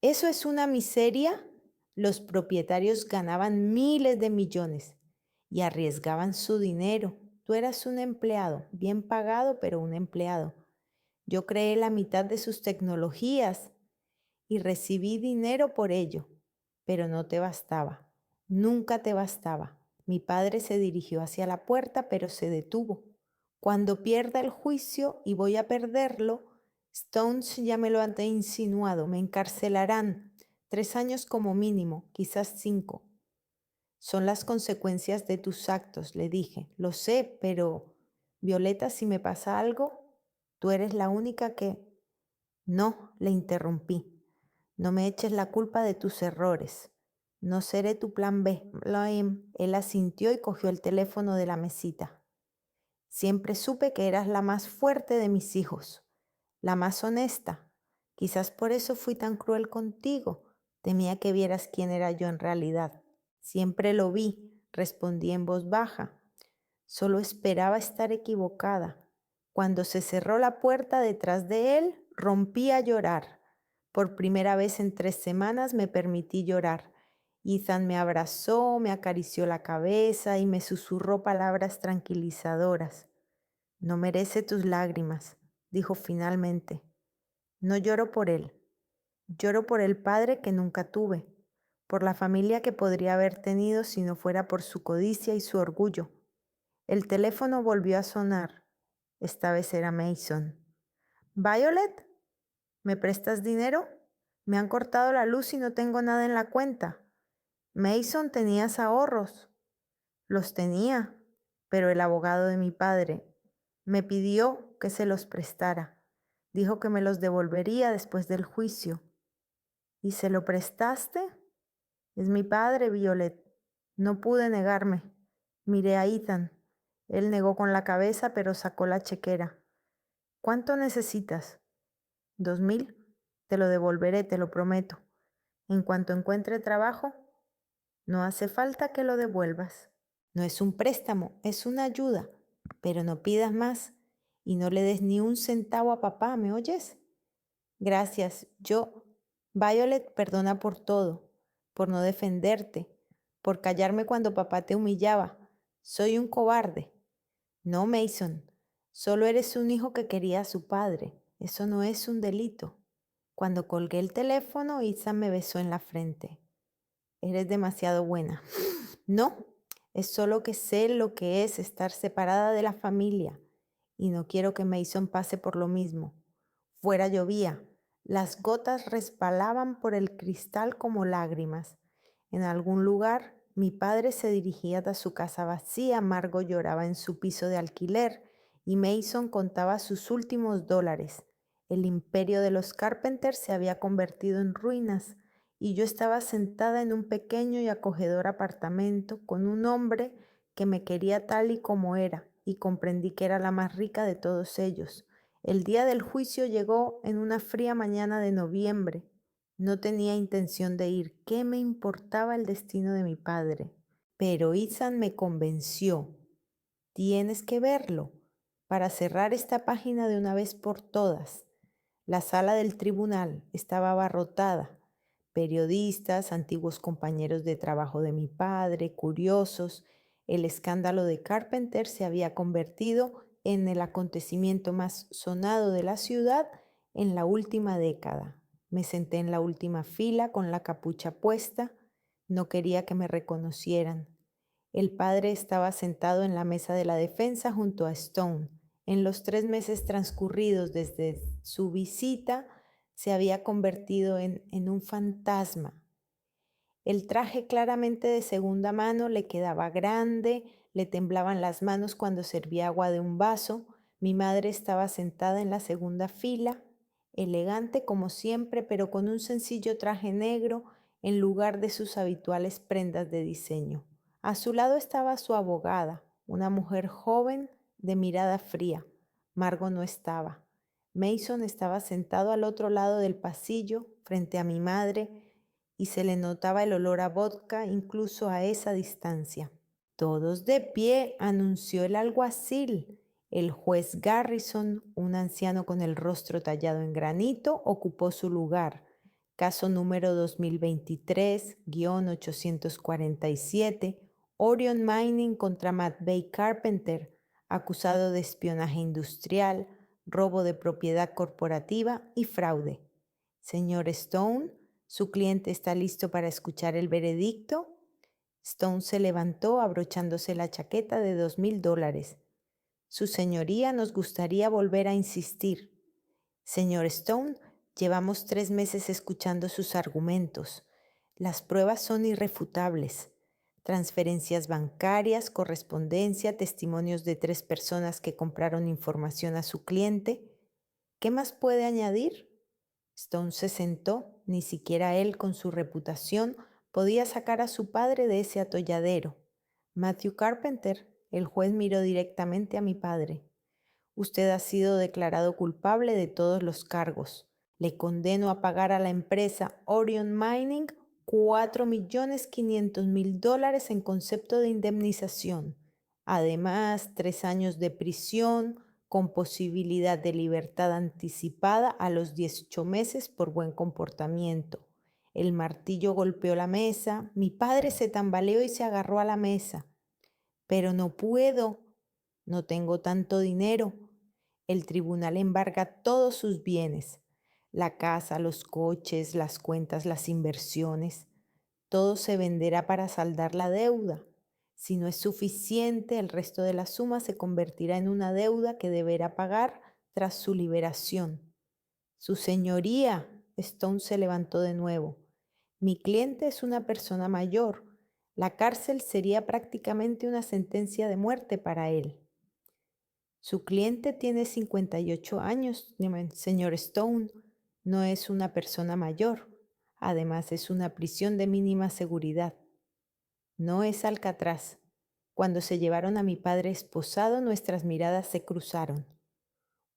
¿Eso es una miseria? Los propietarios ganaban miles de millones y arriesgaban su dinero. Tú eras un empleado, bien pagado, pero un empleado. Yo creé la mitad de sus tecnologías y recibí dinero por ello, pero no te bastaba, nunca te bastaba. Mi padre se dirigió hacia la puerta, pero se detuvo. Cuando pierda el juicio, y voy a perderlo, Stones ya me lo han insinuado, me encarcelarán 3 años como mínimo, quizás 5. Son las consecuencias de tus actos, le dije. Lo sé, pero Violeta, si me pasa algo, tú eres la única que... No, le interrumpí. No me eches la culpa de tus errores. No seré tu plan B. Él asintió y cogió el teléfono de la mesita. Siempre supe que eras la más fuerte de mis hijos, la más honesta. Quizás por eso fui tan cruel contigo. Temía que vieras quién era yo en realidad. Siempre lo vi, respondí en voz baja. Solo esperaba estar equivocada. Cuando se cerró la puerta detrás de él, rompí a llorar. Por primera vez en 3 semanas me permití llorar. Ethan me abrazó, me acarició la cabeza y me susurró palabras tranquilizadoras. No merece tus lágrimas, dijo finalmente. No lloro por él. Lloro por el padre que nunca tuve, por la familia que podría haber tenido si no fuera por su codicia y su orgullo. El teléfono volvió a sonar. Esta vez era Mason. ¿Violet? ¿Me prestas dinero? Me han cortado la luz y no tengo nada en la cuenta. Mason, ¿tenías ahorros? Los tenía, pero el abogado de mi padre me pidió que se los prestara. Dijo que me los devolvería después del juicio. ¿Y se lo prestaste? Es mi padre, Violet. No pude negarme. Miré a Ethan. Él negó con la cabeza, pero sacó la chequera. ¿Cuánto necesitas? 2,000. Te lo devolveré, te lo prometo. En cuanto encuentre trabajo, no hace falta que lo devuelvas. No es un préstamo, es una ayuda. Pero no pidas más y no le des ni un centavo a papá, ¿me oyes? Gracias. Violet, perdona por todo, por no defenderte, por callarme cuando papá te humillaba. Soy un cobarde. No, Mason, solo eres un hijo que quería a su padre. Eso no es un delito. Cuando colgué el teléfono, Isa me besó en la frente. Eres demasiado buena. No, es solo que sé lo que es estar separada de la familia y no quiero que Mason pase por lo mismo. Fuera llovía. Las gotas resbalaban por el cristal como lágrimas. En algún lugar, mi padre se dirigía a su casa vacía, Margot lloraba en su piso de alquiler y Mason contaba sus últimos dólares. El imperio de los Carpenters se había convertido en ruinas y yo estaba sentada en un pequeño y acogedor apartamento con un hombre que me quería tal y como era y comprendí que era la más rica de todos ellos. El día del juicio llegó en una fría mañana de noviembre. No tenía intención de ir. ¿Qué me importaba el destino de mi padre? Pero Ethan me convenció. Tienes que verlo para cerrar esta página de una vez por todas. La sala del tribunal estaba abarrotada. Periodistas, antiguos compañeros de trabajo de mi padre, curiosos. El escándalo de Carpenter se había convertido en el acontecimiento más sonado de la ciudad en la última década. Me senté en la última fila con la capucha puesta. No quería que me reconocieran. El padre estaba sentado en la mesa de la defensa junto a Stone. En los 3 meses transcurridos desde su visita, se había convertido en un fantasma. El traje claramente de segunda mano le quedaba grande, le temblaban las manos cuando servía agua de un vaso. Mi madre estaba sentada en la segunda fila, elegante como siempre, pero con un sencillo traje negro en lugar de sus habituales prendas de diseño. A su lado estaba su abogada, una mujer joven de mirada fría. Margot no estaba. Mason estaba sentado al otro lado del pasillo, frente a mi madre, y se le notaba el olor a vodka incluso a esa distancia. Todos de pie, anunció el alguacil. El juez Garrison, un anciano con el rostro tallado en granito, ocupó su lugar. Caso número 2023-847, Orion Mining contra Matvey Carpenter, acusado de espionaje industrial, robo de propiedad corporativa y fraude. Señor Stone, ¿su cliente está listo para escuchar el veredicto? Stone se levantó abrochándose la chaqueta de $2,000. Su señoría, nos gustaría volver a insistir. Señor Stone, llevamos 3 meses escuchando sus argumentos. Las pruebas son irrefutables. Transferencias bancarias, correspondencia, testimonios de 3 personas que compraron información a su cliente. ¿Qué más puede añadir? Stone se sentó. Ni siquiera él, con su reputación, podía sacar a su padre de ese atolladero. Matthew Carpenter, el juez miró directamente a mi padre. Usted ha sido declarado culpable de todos los cargos. Le condeno a pagar a la empresa Orion Mining $4.500.000 en concepto de indemnización. Además, 3 años de prisión con posibilidad de libertad anticipada a los 18 meses por buen comportamiento. El martillo golpeó la mesa, mi padre se tambaleó y se agarró a la mesa. Pero no puedo, no tengo tanto dinero. El tribunal embarga todos sus bienes, la casa, los coches, las cuentas, las inversiones. Todo se venderá para saldar la deuda. Si no es suficiente, el resto de la suma se convertirá en una deuda que deberá pagar tras su liberación. Su señoría, Stone se levantó de nuevo. Mi cliente es una persona mayor. La cárcel sería prácticamente una sentencia de muerte para él. Su cliente tiene 58 años, señor Stone. No es una persona mayor. Además, es una prisión de mínima seguridad. No es Alcatraz. Cuando se llevaron a mi padre esposado, nuestras miradas se cruzaron.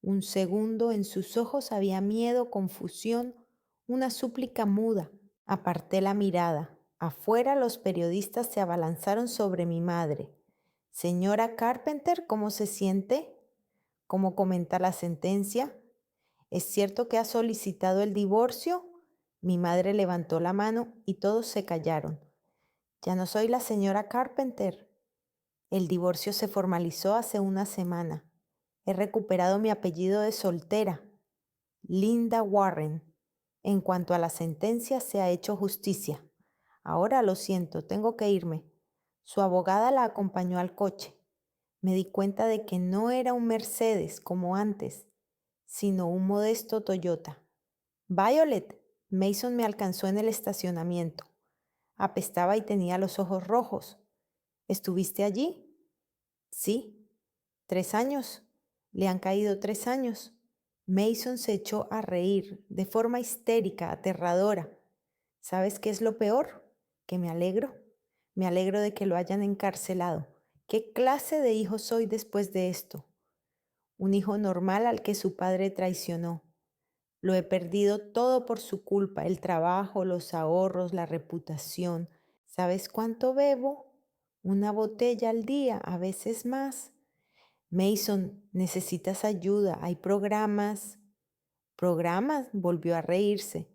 Un segundo en sus ojos había miedo, confusión, una súplica muda. Aparté la mirada. Afuera los periodistas se abalanzaron sobre mi madre. Señora Carpenter, ¿cómo se siente? ¿Cómo comenta la sentencia? ¿Es cierto que ha solicitado el divorcio? Mi madre levantó la mano y todos se callaron. Ya no soy la señora Carpenter. El divorcio se formalizó hace una semana. He recuperado mi apellido de soltera, Linda Warren. En cuanto a la sentencia, se ha hecho justicia. Ahora lo siento, tengo que irme. Su abogada la acompañó al coche. Me di cuenta de que no era un Mercedes como antes, sino un modesto Toyota. Violet, Mason me alcanzó en el estacionamiento. Apestaba y tenía los ojos rojos. ¿Estuviste allí? Sí. 3 años. Le han caído 3 años. Mason se echó a reír de forma histérica, aterradora. ¿Sabes qué es lo peor? Que me alegro. Me alegro de que lo hayan encarcelado. ¿Qué clase de hijo soy después de esto? Un hijo normal al que su padre traicionó. Lo he perdido todo por su culpa, el trabajo, los ahorros, la reputación. ¿Sabes cuánto bebo? Una botella al día, a veces más. Mason, necesitas ayuda. Hay programas. ¿Programas? Volvió a reírse.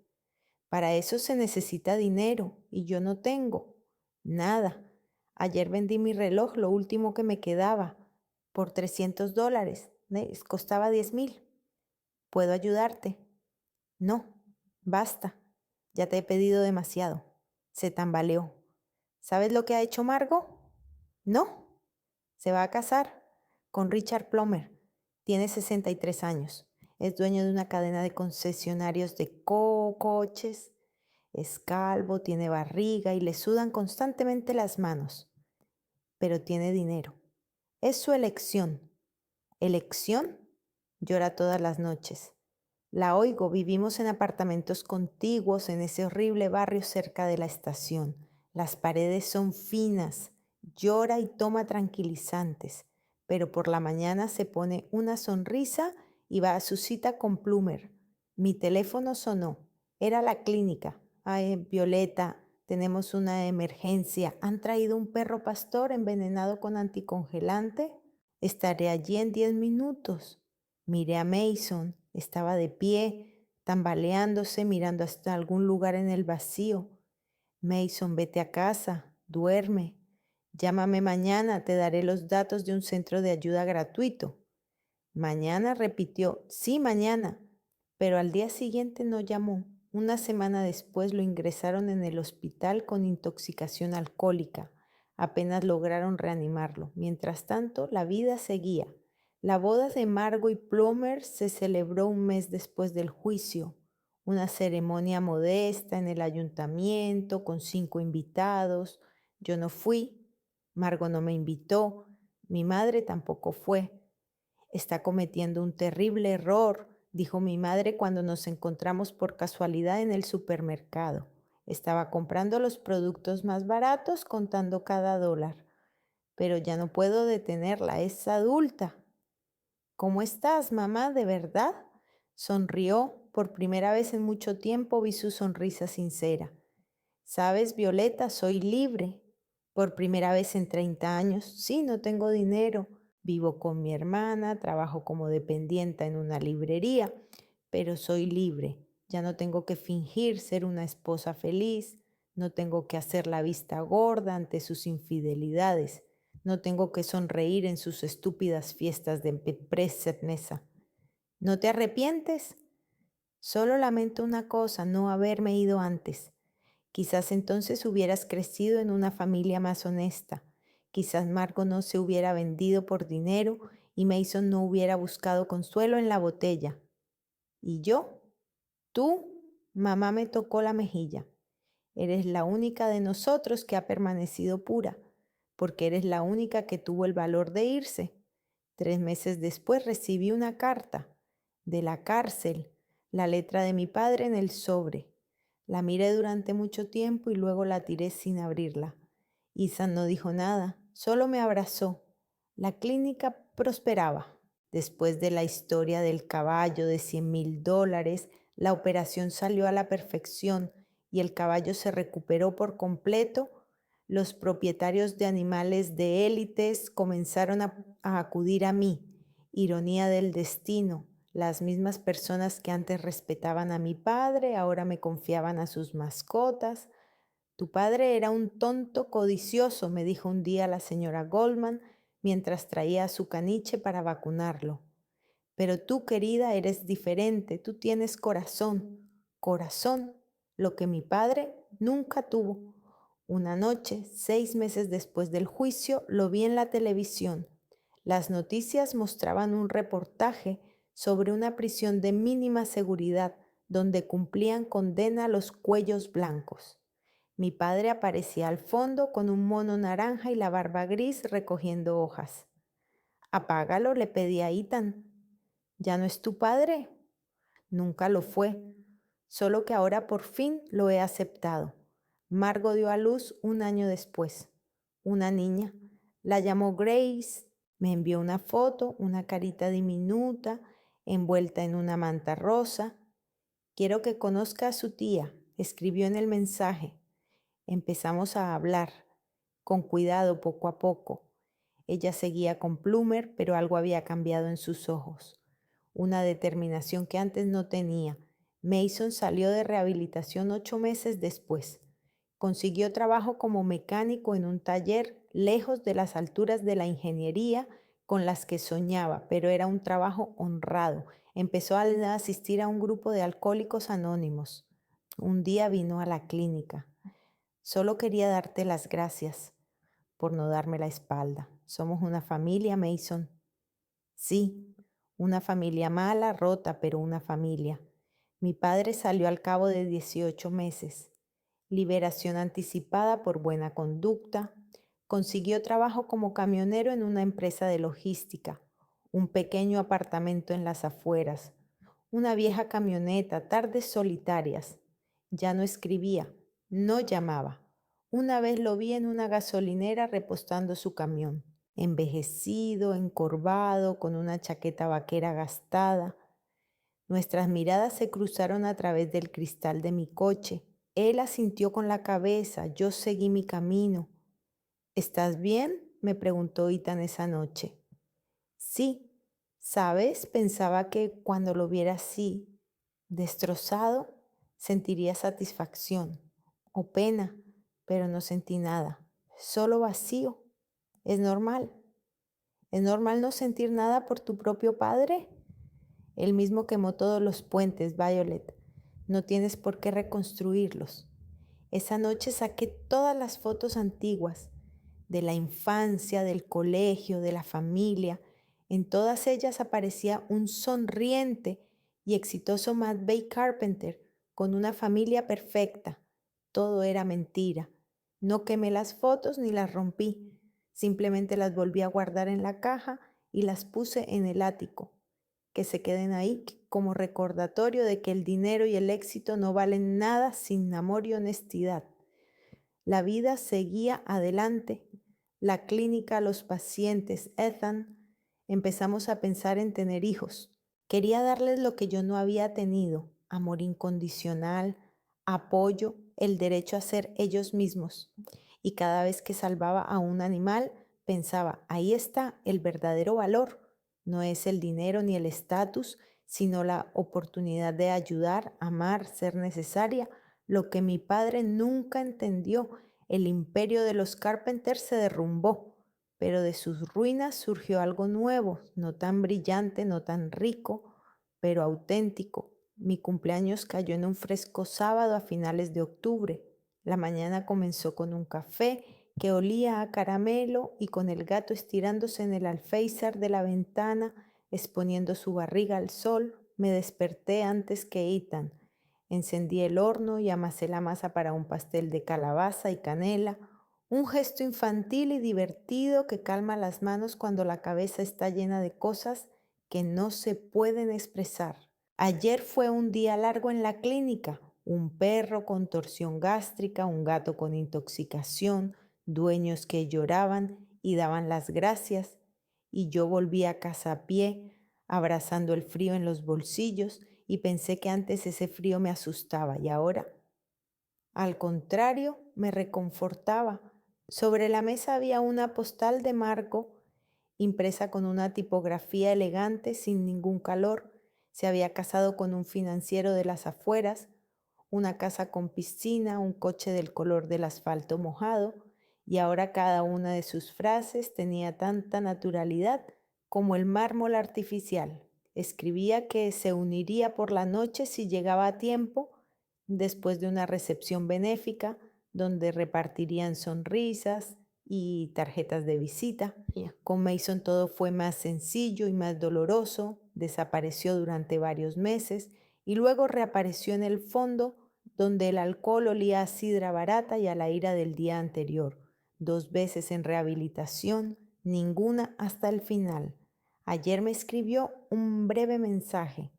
Para eso se necesita dinero y yo no tengo. Nada. Ayer vendí mi reloj, lo último que me quedaba, por $300. Costaba 10,000. ¿Puedo ayudarte? No, basta. Ya te he pedido demasiado. Se tambaleó. ¿Sabes lo que ha hecho Margot? No. Se va a casar con Richard Plummer. Tiene 63 años. Es dueño de una cadena de concesionarios de coches. Es calvo, tiene barriga y le sudan constantemente las manos. Pero tiene dinero. Es su elección. ¿Elección? Llora todas las noches. La oigo, vivimos en apartamentos contiguos en ese horrible barrio cerca de la estación. Las paredes son finas, llora y toma tranquilizantes, pero por la mañana se pone una sonrisa y va a su cita con Plummer. Mi teléfono sonó. Era la clínica. Ay, Violeta, tenemos una emergencia. ¿Han traído un perro pastor envenenado con anticongelante? Estaré allí en 10 minutos. Miré a Mason. Estaba de pie, tambaleándose, mirando hasta algún lugar en el vacío. Mason, vete a casa, duerme. Llámame mañana, te daré los datos de un centro de ayuda gratuito. Mañana, repitió, sí, mañana. Pero al día siguiente no llamó. Una semana después lo ingresaron en el hospital con intoxicación alcohólica. Apenas lograron reanimarlo. Mientras tanto, la vida seguía. La boda de Margot y Plummer se celebró un mes después del juicio. Una ceremonia modesta en el ayuntamiento con 5 invitados. Yo no fui. Margot no me invitó. Mi madre tampoco fue. Está cometiendo un terrible error, dijo mi madre cuando nos encontramos por casualidad en el supermercado. Estaba comprando los productos más baratos contando cada dólar. Pero ya no puedo detenerla, es adulta. ¿Cómo estás, mamá? ¿De verdad? Sonrió. por primera vez en mucho tiempo vi su sonrisa sincera. ¿Sabes, Violeta? Soy libre. Por primera vez en 30 años. Sí, no tengo dinero. Vivo con mi hermana, trabajo como dependienta en una librería, pero soy libre. Ya no tengo que fingir ser una esposa feliz. No tengo que hacer la vista gorda ante sus infidelidades. No tengo que sonreír en sus estúpidas fiestas de empresa. ¿No te arrepientes? Solo lamento una cosa, no haberme ido antes. Quizás entonces hubieras crecido en una familia más honesta. Quizás Marco no se hubiera vendido por dinero y Mason no hubiera buscado consuelo en la botella. ¿Y yo? Tú, mamá me tocó la mejilla. Eres la única de nosotros que ha permanecido pura, porque eres la única que tuvo el valor de irse. 3 meses después recibí una carta de la cárcel, la letra de mi padre en el sobre. La miré durante mucho tiempo y luego la tiré sin abrirla. Ethan no dijo nada, solo me abrazó. La clínica prosperaba. Después de la historia del caballo de $100,000, la operación salió a la perfección y el caballo se recuperó por completo. Los propietarios de animales de élites comenzaron a acudir a mí. Ironía del destino. Las mismas personas que antes respetaban a mi padre ahora me confiaban a sus mascotas. Tu padre era un tonto codicioso, me dijo un día la señora Goldman mientras traía a su caniche para vacunarlo. Pero tú, querida, eres diferente, tú tienes corazón, lo que mi padre nunca tuvo. Una noche, 6 meses después del juicio, lo vi en la televisión. Las noticias mostraban un reportaje sobre una prisión de mínima seguridad donde cumplían condena los cuellos blancos. Mi padre aparecía al fondo con un mono naranja y la barba gris recogiendo hojas. Apágalo, le pedí a Ethan. ¿Ya no es tu padre? Nunca lo fue, solo que ahora por fin lo he aceptado. Margo dio a luz un año después. Una niña. La llamó Grace. Me envió una foto, una carita diminuta, envuelta en una manta rosa. Quiero que conozca a su tía, escribió en el mensaje. Empezamos a hablar, con cuidado poco a poco. Ella seguía con Plumer, pero algo había cambiado en sus ojos. Una determinación que antes no tenía. Mason salió de rehabilitación 8 meses después. Consiguió trabajo como mecánico en un taller lejos de las alturas de la ingeniería con las que soñaba, pero era un trabajo honrado. Empezó a asistir a un grupo de alcohólicos anónimos. Un día vino a la clínica. Solo quería darte las gracias por no darme la espalda. Somos una familia, Mason. Sí, una familia mala, rota, pero una familia. Mi padre salió al cabo de 18 meses. Liberación anticipada por buena conducta. Consiguió trabajo como camionero en una empresa de logística. Un pequeño apartamento en las afueras. Una vieja camioneta, tardes solitarias. Ya no escribía, no llamaba. Una vez lo vi en una gasolinera repostando su camión, envejecido, encorvado, con una chaqueta vaquera gastada. Nuestras miradas se cruzaron a través del cristal de mi coche. Él asintió con la cabeza, yo seguí mi camino. ¿Estás bien?, me preguntó Ethan esa noche. Sí, ¿sabes? Pensaba que cuando lo viera así, destrozado, sentiría satisfacción o pena, pero no sentí nada, solo vacío. Es normal. ¿Es normal no sentir nada por tu propio padre? Él mismo quemó todos los puentes, Violet. No tienes por qué reconstruirlos. Esa noche saqué todas las fotos antiguas de la infancia, del colegio, de la familia. En todas ellas aparecía un sonriente y exitoso Matt Bay Carpenter con una familia perfecta. Todo era mentira. No quemé las fotos ni las rompí. Simplemente las volví a guardar en la caja y las puse en el ático. Que se queden ahí como recordatorio de que el dinero y el éxito no valen nada sin amor y honestidad. La vida seguía adelante. La clínica, los pacientes, Ethan. Empezamos a pensar en tener hijos. Quería darles lo que yo no había tenido, amor incondicional, apoyo, el derecho a ser ellos mismos. Y cada vez que salvaba a un animal, pensaba, ahí está el verdadero valor. No es el dinero ni el estatus, sino la oportunidad de ayudar, amar, ser necesaria, lo que mi padre nunca entendió. El imperio de los Carpenters se derrumbó, pero de sus ruinas surgió algo nuevo, no tan brillante, no tan rico, pero auténtico. Mi cumpleaños cayó en un fresco sábado a finales de octubre. La mañana comenzó con un café que olía a caramelo y con el gato estirándose en el alféizar de la ventana, exponiendo su barriga al sol. Me desperté antes que Ethan. Encendí el horno y amasé la masa para un pastel de calabaza y canela, un gesto infantil y divertido que calma las manos cuando la cabeza está llena de cosas que no se pueden expresar. Ayer fue un día largo en la clínica, un perro con torsión gástrica, un gato con intoxicación, dueños que lloraban y daban las gracias, y yo volví a casa a pie, abrazando el frío en los bolsillos, y pensé que antes ese frío me asustaba y ahora, al contrario, me reconfortaba. Sobre la mesa había una postal de Marco, impresa con una tipografía elegante sin ningún calor. Se había casado con un financiero de las afueras, una casa con piscina, un coche del color del asfalto mojado, y ahora cada una de sus frases tenía tanta naturalidad como el mármol artificial. Escribía que se uniría por la noche si llegaba a tiempo, después de una recepción benéfica, donde repartirían sonrisas y tarjetas de visita. Con Mason todo fue más sencillo y más doloroso. Desapareció durante varios meses y luego reapareció en el fondo, donde el alcohol olía a sidra barata y a la ira del día anterior. 2 veces en rehabilitación, ninguna hasta el final. Ayer me escribió un breve mensaje.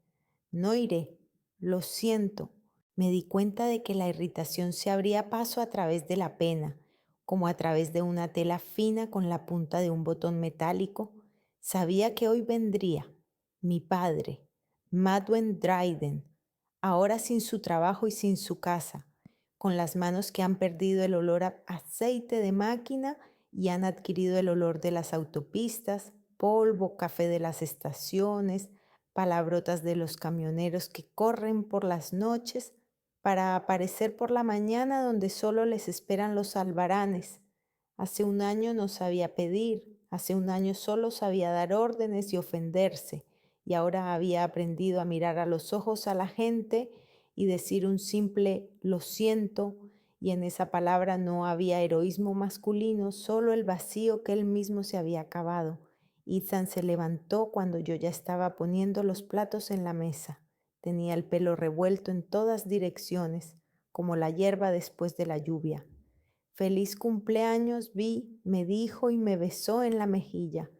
No iré, lo siento. Me di cuenta de que la irritación se abría paso a través de la pena, como a través de una tela fina con la punta de un botón metálico. Sabía que hoy vendría mi padre, Madwen Dryden, ahora sin su trabajo y sin su casa, con las manos que han perdido el olor a aceite de máquina y han adquirido el olor de las autopistas, polvo, café de las estaciones, palabrotas de los camioneros que corren por las noches para aparecer por la mañana donde solo les esperan los albaranes. Hace un año no sabía pedir, hace un año solo sabía dar órdenes y ofenderse, y ahora había aprendido a mirar a los ojos a la gente y decir un simple lo siento, y en esa palabra no había heroísmo masculino, solo el vacío que él mismo se había acabado. Ethan se levantó cuando yo ya estaba poniendo los platos en la mesa. Tenía el pelo revuelto en todas direcciones, como la hierba después de la lluvia. Feliz cumpleaños, Vi, me dijo y me besó en la mejilla.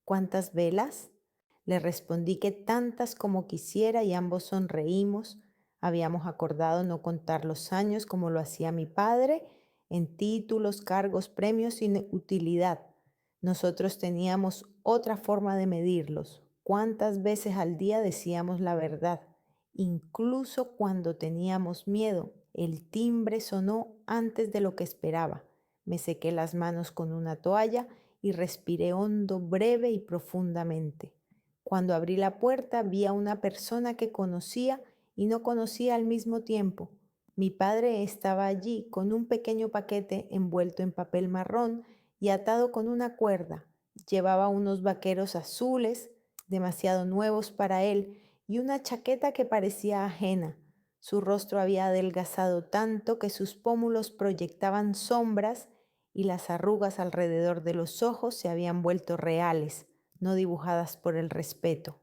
¿Cuántas velas? Le respondí que tantas como quisiera y ambos sonreímos. Habíamos acordado no contar los años como lo hacía mi padre, en títulos, cargos, premios y utilidad. Nosotros teníamos otra forma de medirlos. ¿Cuántas veces al día decíamos la verdad? Incluso cuando teníamos miedo, el timbre sonó antes de lo que esperaba. Me sequé las manos con una toalla y respiré hondo, breve y profundamente. Cuando abrí la puerta vi a una persona que conocía y no conocía al mismo tiempo. Mi padre estaba allí con un pequeño paquete envuelto en papel marrón y atado con una cuerda. Llevaba unos vaqueros azules, demasiado nuevos para él, y una chaqueta que parecía ajena. Su rostro había adelgazado tanto que sus pómulos proyectaban sombras y las arrugas alrededor de los ojos se habían vuelto reales, no dibujadas por el respeto.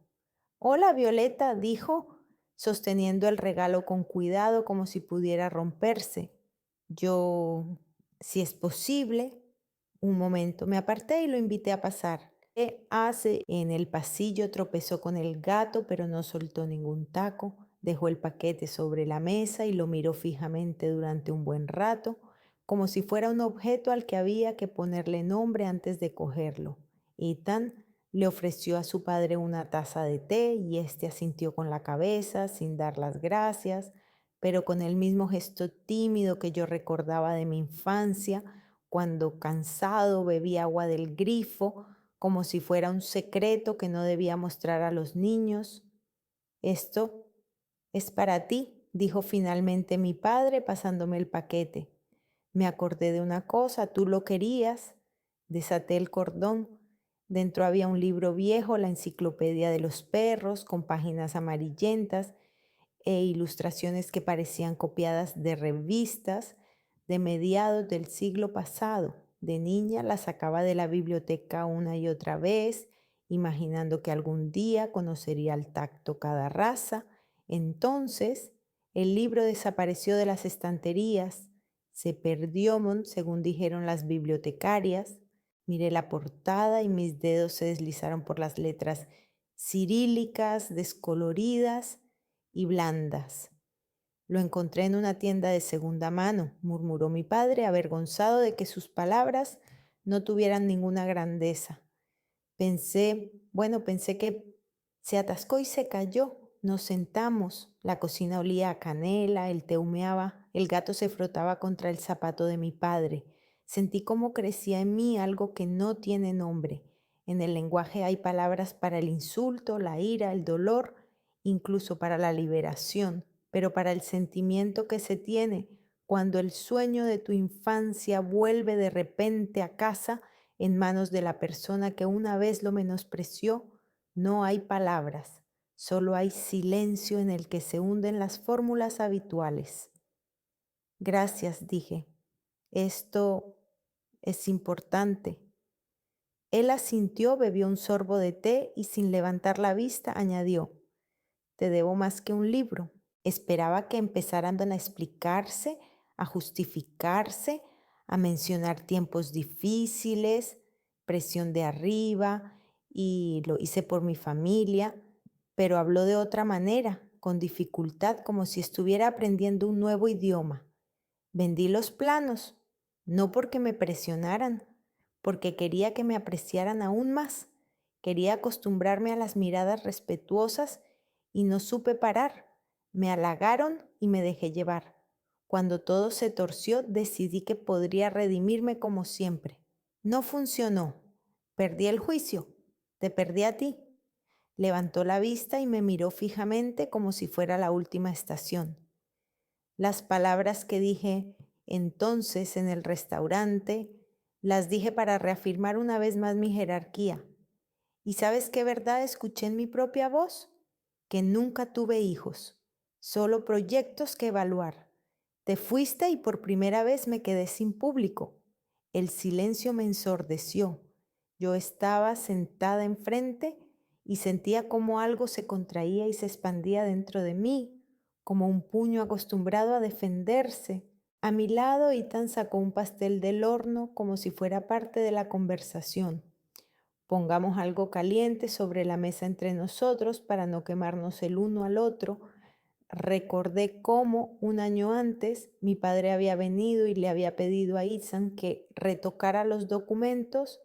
Hola, Violeta, dijo, sosteniendo el regalo con cuidado como si pudiera romperse. Yo, si es posible, un momento, me aparté y lo invité a pasar. ¿Qué hace? En el pasillo tropezó con el gato, pero no soltó ningún taco. Dejó el paquete sobre la mesa y lo miró fijamente durante un buen rato, como si fuera un objeto al que había que ponerle nombre antes de cogerlo. Ethan Le ofreció a su padre una taza de té y éste asintió con la cabeza sin dar las gracias, pero con el mismo gesto tímido que yo recordaba de mi infancia, cuando cansado bebía agua del grifo, como si fuera un secreto que no debía mostrar a los niños. Esto es para ti, dijo finalmente mi padre pasándome el paquete. Me acordé de una cosa, tú lo querías. Desaté el cordón. Dentro había un libro viejo, la enciclopedia de los perros, con páginas amarillentas e ilustraciones que parecían copiadas de revistas de mediados del siglo pasado. De niña la sacaba de la biblioteca una y otra vez, imaginando que algún día conocería al tacto cada raza. Entonces, el libro desapareció de las estanterías, se perdió, según dijeron las bibliotecarias. Miré la portada y mis dedos se deslizaron por las letras cirílicas, descoloridas y blandas. Lo encontré en una tienda de segunda mano, murmuró mi padre, avergonzado de que sus palabras no tuvieran ninguna grandeza. Pensé que se atascó y se cayó. Nos sentamos, la cocina olía a canela, el té humeaba, el gato se frotaba contra el zapato de mi padre. Sentí cómo crecía en mí algo que no tiene nombre. En el lenguaje hay palabras para el insulto, la ira, el dolor, incluso para la liberación, pero para el sentimiento que se tiene cuando el sueño de tu infancia vuelve de repente a casa en manos de la persona que una vez lo menospreció, no hay palabras, solo hay silencio en el que se hunden las fórmulas habituales. Gracias, dije. Esto es importante. Él asintió, bebió un sorbo de té y sin levantar la vista añadió, te debo más que un libro. Esperaba que empezaran a explicarse, a justificarse, a mencionar tiempos difíciles, presión de arriba, y lo hice por mi familia, pero habló de otra manera, con dificultad, como si estuviera aprendiendo un nuevo idioma. Vendí los planos, no porque me presionaran, porque quería que me apreciaran aún más. Quería acostumbrarme a las miradas respetuosas y no supe parar. Me halagaron y me dejé llevar. Cuando todo se torció, decidí que podría redimirme como siempre. No funcionó. Perdí el juicio. Te perdí a ti. Levantó la vista y me miró fijamente como si fuera la última estación. Las palabras que dije entonces en el restaurante, las dije para reafirmar una vez más mi jerarquía. ¿Y sabes qué verdad escuché en mi propia voz? Que nunca tuve hijos, solo proyectos que evaluar. Te fuiste y por primera vez me quedé sin público. El silencio me ensordeció. Yo estaba sentada enfrente y sentía como algo se contraía y se expandía dentro de mí, como un puño acostumbrado a defenderse. A mi lado, Ethan sacó un pastel del horno como si fuera parte de la conversación. Pongamos algo caliente sobre la mesa entre nosotros para no quemarnos el uno al otro. Recordé cómo un año antes mi padre había venido y le había pedido a Ethan que retocara los documentos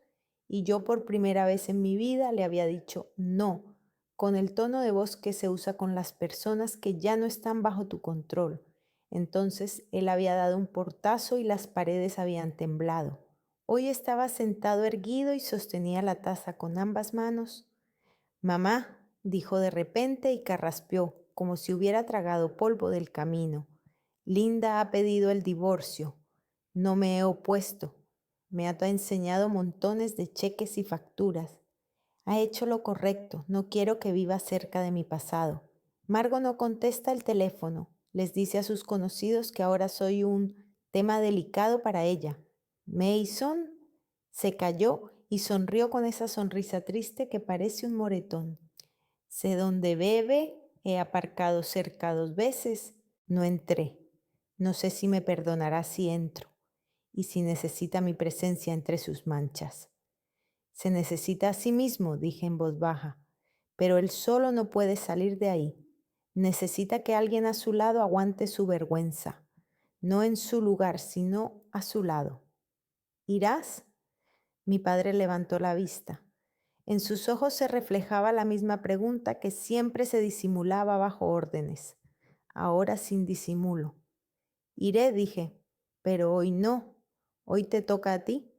y yo por primera vez en mi vida le había dicho no, con el tono de voz que se usa con las personas que ya no están bajo tu control. Entonces él había dado un portazo y las paredes habían temblado. Hoy estaba sentado erguido y sostenía la taza con ambas manos. Mamá, dijo de repente y carraspeó, como si hubiera tragado polvo del camino. Linda ha pedido el divorcio. No me he opuesto. Me ha enseñado montones de cheques y facturas. Ha hecho lo correcto. No quiero que viva cerca de mi pasado. Margo no contesta el teléfono. Les dice a sus conocidos que ahora soy un tema delicado para ella. Mason se calló y sonrió con esa sonrisa triste que parece un moretón. Sé dónde bebe, he aparcado cerca 2 veces, no entré. No sé si me perdonará si entro y si necesita mi presencia entre sus manchas. Se necesita a sí mismo, dije en voz baja, pero él solo no puede salir de ahí. Necesita que alguien a su lado aguante su vergüenza, no en su lugar, sino a su lado. ¿Irás? Mi padre levantó la vista. En sus ojos se reflejaba la misma pregunta que siempre se disimulaba bajo órdenes, ahora sin disimulo. Iré, dije, pero hoy no. Hoy te toca a ti.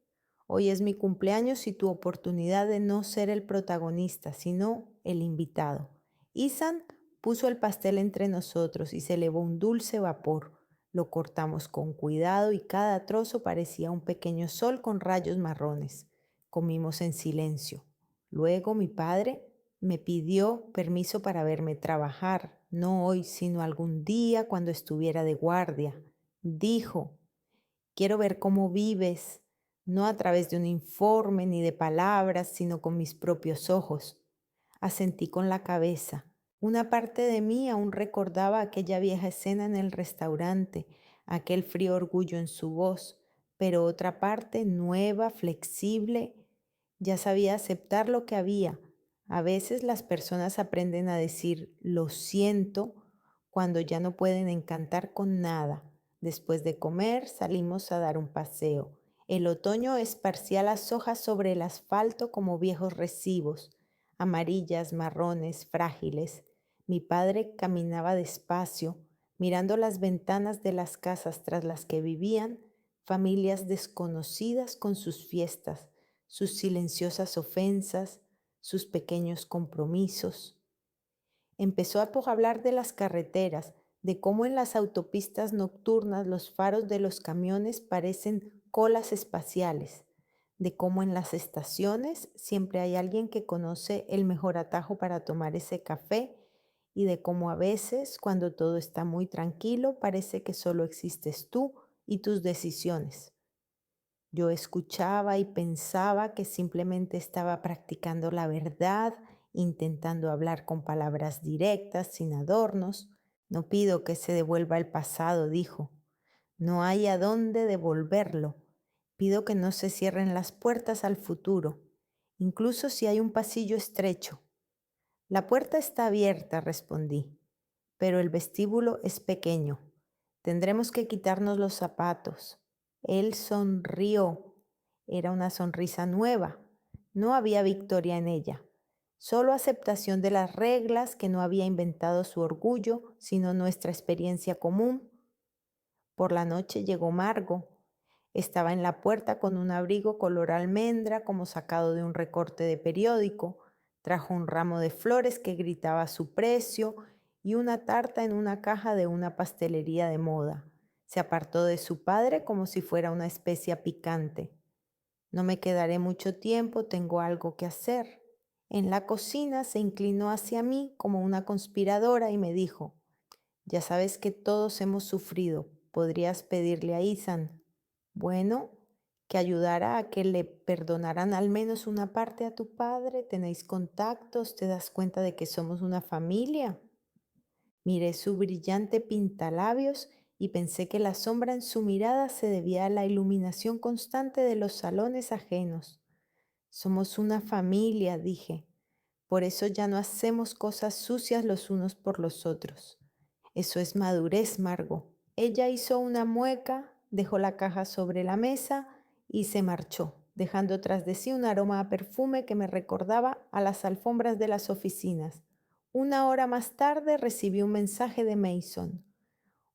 Hoy es mi cumpleaños y tu oportunidad de no ser el protagonista, sino el invitado. Isan puso el pastel entre nosotros y se elevó un dulce vapor. Lo cortamos con cuidado y cada trozo parecía un pequeño sol con rayos marrones. Comimos en silencio. Luego mi padre me pidió permiso para verme trabajar, no hoy, sino algún día cuando estuviera de guardia. Dijo, quiero ver cómo vives, no a través de un informe ni de palabras, sino con mis propios ojos. Asentí con la cabeza. Una parte de mí aún recordaba aquella vieja escena en el restaurante, aquel frío orgullo en su voz, pero otra parte, nueva, flexible, ya sabía aceptar lo que había. A veces las personas aprenden a decir lo siento cuando ya no pueden encantar con nada. Después de comer salimos a dar un paseo. El otoño esparcía las hojas sobre el asfalto como viejos recibos, amarillas, marrones, frágiles. Mi padre caminaba despacio, mirando las ventanas de las casas tras las que vivían familias desconocidas con sus fiestas, sus silenciosas ofensas, sus pequeños compromisos. Empezó a hablar de las carreteras, de cómo en las autopistas nocturnas los faros de los camiones parecen colas espaciales, de cómo en las estaciones siempre hay alguien que conoce el mejor atajo para tomar ese café y de cómo a veces, cuando todo está muy tranquilo, parece que solo existes tú y tus decisiones. Yo escuchaba y pensaba que simplemente estaba practicando la verdad, intentando hablar con palabras directas, sin adornos. No pido que se devuelva el pasado, dijo. No hay a dónde devolverlo. Pido que no se cierren las puertas al futuro, incluso si hay un pasillo estrecho. La puerta está abierta, respondí, pero el vestíbulo es pequeño. Tendremos que quitarnos los zapatos. Él sonrió. Era una sonrisa nueva. No había victoria en ella, solo aceptación de las reglas que no había inventado su orgullo, sino nuestra experiencia común. Por la noche llegó Margo. Estaba en la puerta con un abrigo color almendra como sacado de un recorte de periódico. Trajo un ramo de flores que gritaba su precio y una tarta en una caja de una pastelería de moda. Se apartó de su padre como si fuera una especia picante. No me quedaré mucho tiempo, tengo algo que hacer. En la cocina se inclinó hacia mí como una conspiradora y me dijo, ya sabes que todos hemos sufrido, podrías pedirle a Ethan, bueno, que ayudara a que le perdonaran al menos una parte a tu padre, tenéis contactos, te das cuenta de que somos una familia. Miré su brillante pintalabios y pensé que la sombra en su mirada se debía a la iluminación constante de los salones ajenos. Somos una familia, dije. Por eso ya no hacemos cosas sucias los unos por los otros. Eso es madurez, Margo. Ella hizo una mueca, dejó la caja sobre la mesa y se marchó, dejando tras de sí un aroma a perfume que me recordaba a las alfombras de las oficinas. Una hora más tarde recibí un mensaje de Mason.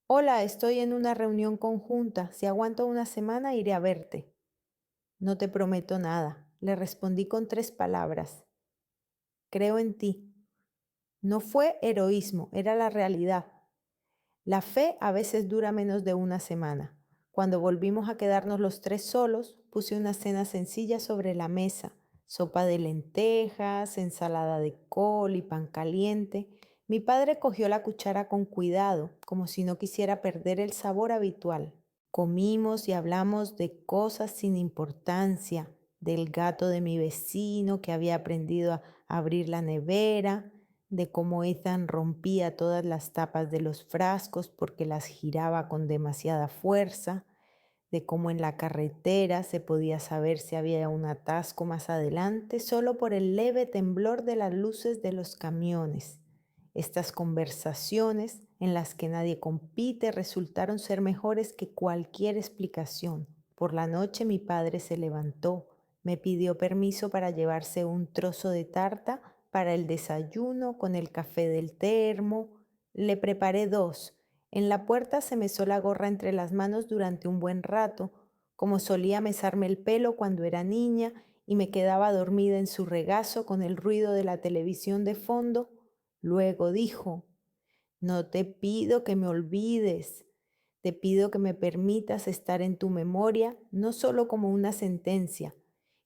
Hola, estoy en una reunión conjunta. Si aguanto una semana iré a verte. No te prometo nada, le respondí con 3 palabras. Creo en ti. No fue heroísmo, era la realidad. La fe a veces dura menos de una semana. Cuando volvimos a quedarnos los 3 solos, puse una cena sencilla sobre la mesa, sopa de lentejas, ensalada de col y pan caliente. Mi padre cogió la cuchara con cuidado, como si no quisiera perder el sabor habitual. Comimos y hablamos de cosas sin importancia, del gato de mi vecino que había aprendido a abrir la nevera, de cómo Ethan rompía todas las tapas de los frascos porque las giraba con demasiada fuerza, de cómo en la carretera se podía saber si había un atasco más adelante solo por el leve temblor de las luces de los camiones. Estas conversaciones, en las que nadie compite, resultaron ser mejores que cualquier explicación. Por la noche mi padre se levantó, Me pidió permiso para llevarse un trozo de tarta para el desayuno con el café del termo. Le preparé dos. En la puerta se mesó la gorra entre las manos durante un buen rato, como solía mesarme el pelo cuando era niña y me quedaba dormida en su regazo con el ruido de la televisión de fondo. Luego dijo: no te pido que me olvides, te pido que me permitas estar en tu memoria, no solo como una sentencia.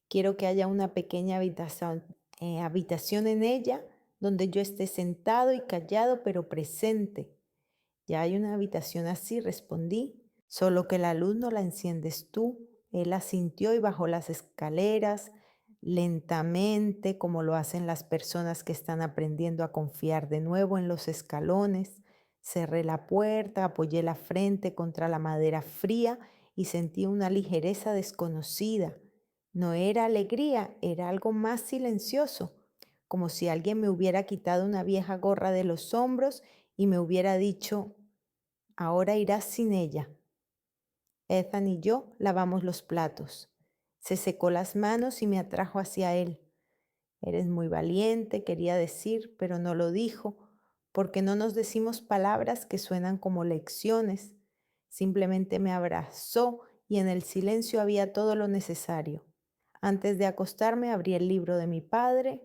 Quiero que haya una pequeña habitación en ella donde yo esté sentado y callado, pero presente. Ya hay una habitación así, respondí, solo que la luz no la enciendes tú. Él asintió y bajó las escaleras lentamente, como lo hacen las personas que están aprendiendo a confiar de nuevo en los escalones. Cerré la puerta, apoyé la frente contra la madera fría y sentí una ligereza desconocida. No era alegría, era algo más silencioso, como si alguien me hubiera quitado una vieja gorra de los hombros y me hubiera dicho: ahora irás sin ella. Ethan y yo lavamos los platos. Se secó las manos y me atrajo hacia él. Eres muy valiente, quería decir, pero no lo dijo, porque no nos decimos palabras que suenan como lecciones. Simplemente me abrazó y en el silencio había todo lo necesario. Antes de acostarme abrí el libro de mi padre.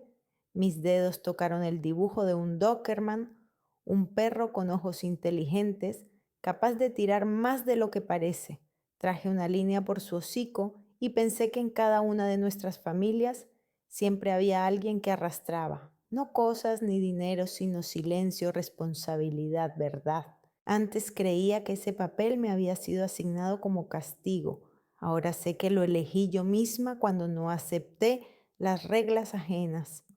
Mis dedos tocaron el dibujo de un Doberman, un perro con ojos inteligentes, capaz de tirar más de lo que parece. Traje una línea por su hocico y pensé que en cada una de nuestras familias siempre había alguien que arrastraba, no cosas ni dinero, sino silencio, responsabilidad, verdad. Antes creía que ese papel me había sido asignado como castigo. Ahora sé que lo elegí yo misma cuando no acepté las reglas ajenas.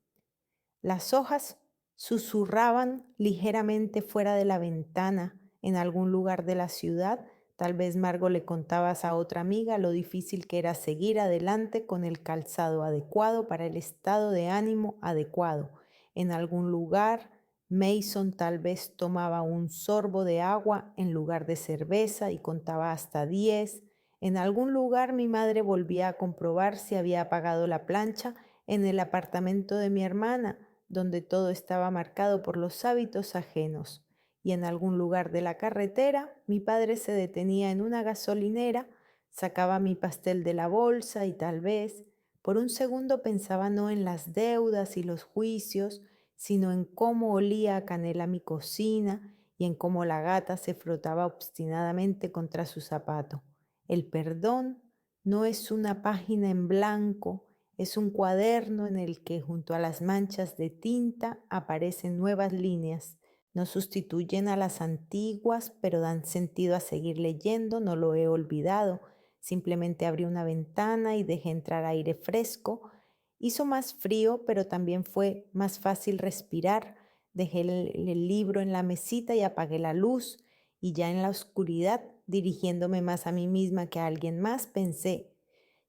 Las hojas susurraban ligeramente fuera de la ventana en algún lugar de la ciudad. Tal vez Margot le contabas a otra amiga lo difícil que era seguir adelante con el calzado adecuado para el estado de ánimo adecuado. En algún lugar, Mason tal vez tomaba un sorbo de agua en lugar de cerveza y contaba hasta 10. En algún lugar mi madre volvía a comprobar si había apagado la plancha en el apartamento de mi hermana, donde todo estaba marcado por los hábitos ajenos. Y en algún lugar de la carretera, mi padre se detenía en una gasolinera, sacaba mi pastel de la bolsa y tal vez, por un segundo pensaba no en las deudas y los juicios, sino en cómo olía a canela mi cocina y en cómo la gata se frotaba obstinadamente contra su zapato. El perdón no es una página en blanco, es un cuaderno en el que junto a las manchas de tinta aparecen nuevas líneas. No sustituyen a las antiguas, pero dan sentido a seguir leyendo. No lo he olvidado. Simplemente abrí una ventana y dejé entrar aire fresco. Hizo más frío, pero también fue más fácil respirar. Dejé el libro en la mesita y apagué la luz. Y ya en la oscuridad, dirigiéndome más a mí misma que a alguien más, pensé: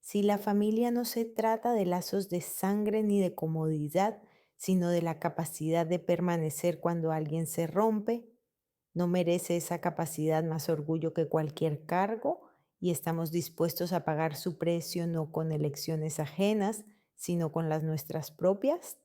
si la familia no se trata de lazos de sangre ni de comodidad, sino de la capacidad de permanecer cuando alguien se rompe, ¿no merece esa capacidad más orgullo que cualquier cargo? Y estamos dispuestos a pagar su precio no con elecciones ajenas, sino con las nuestras propias.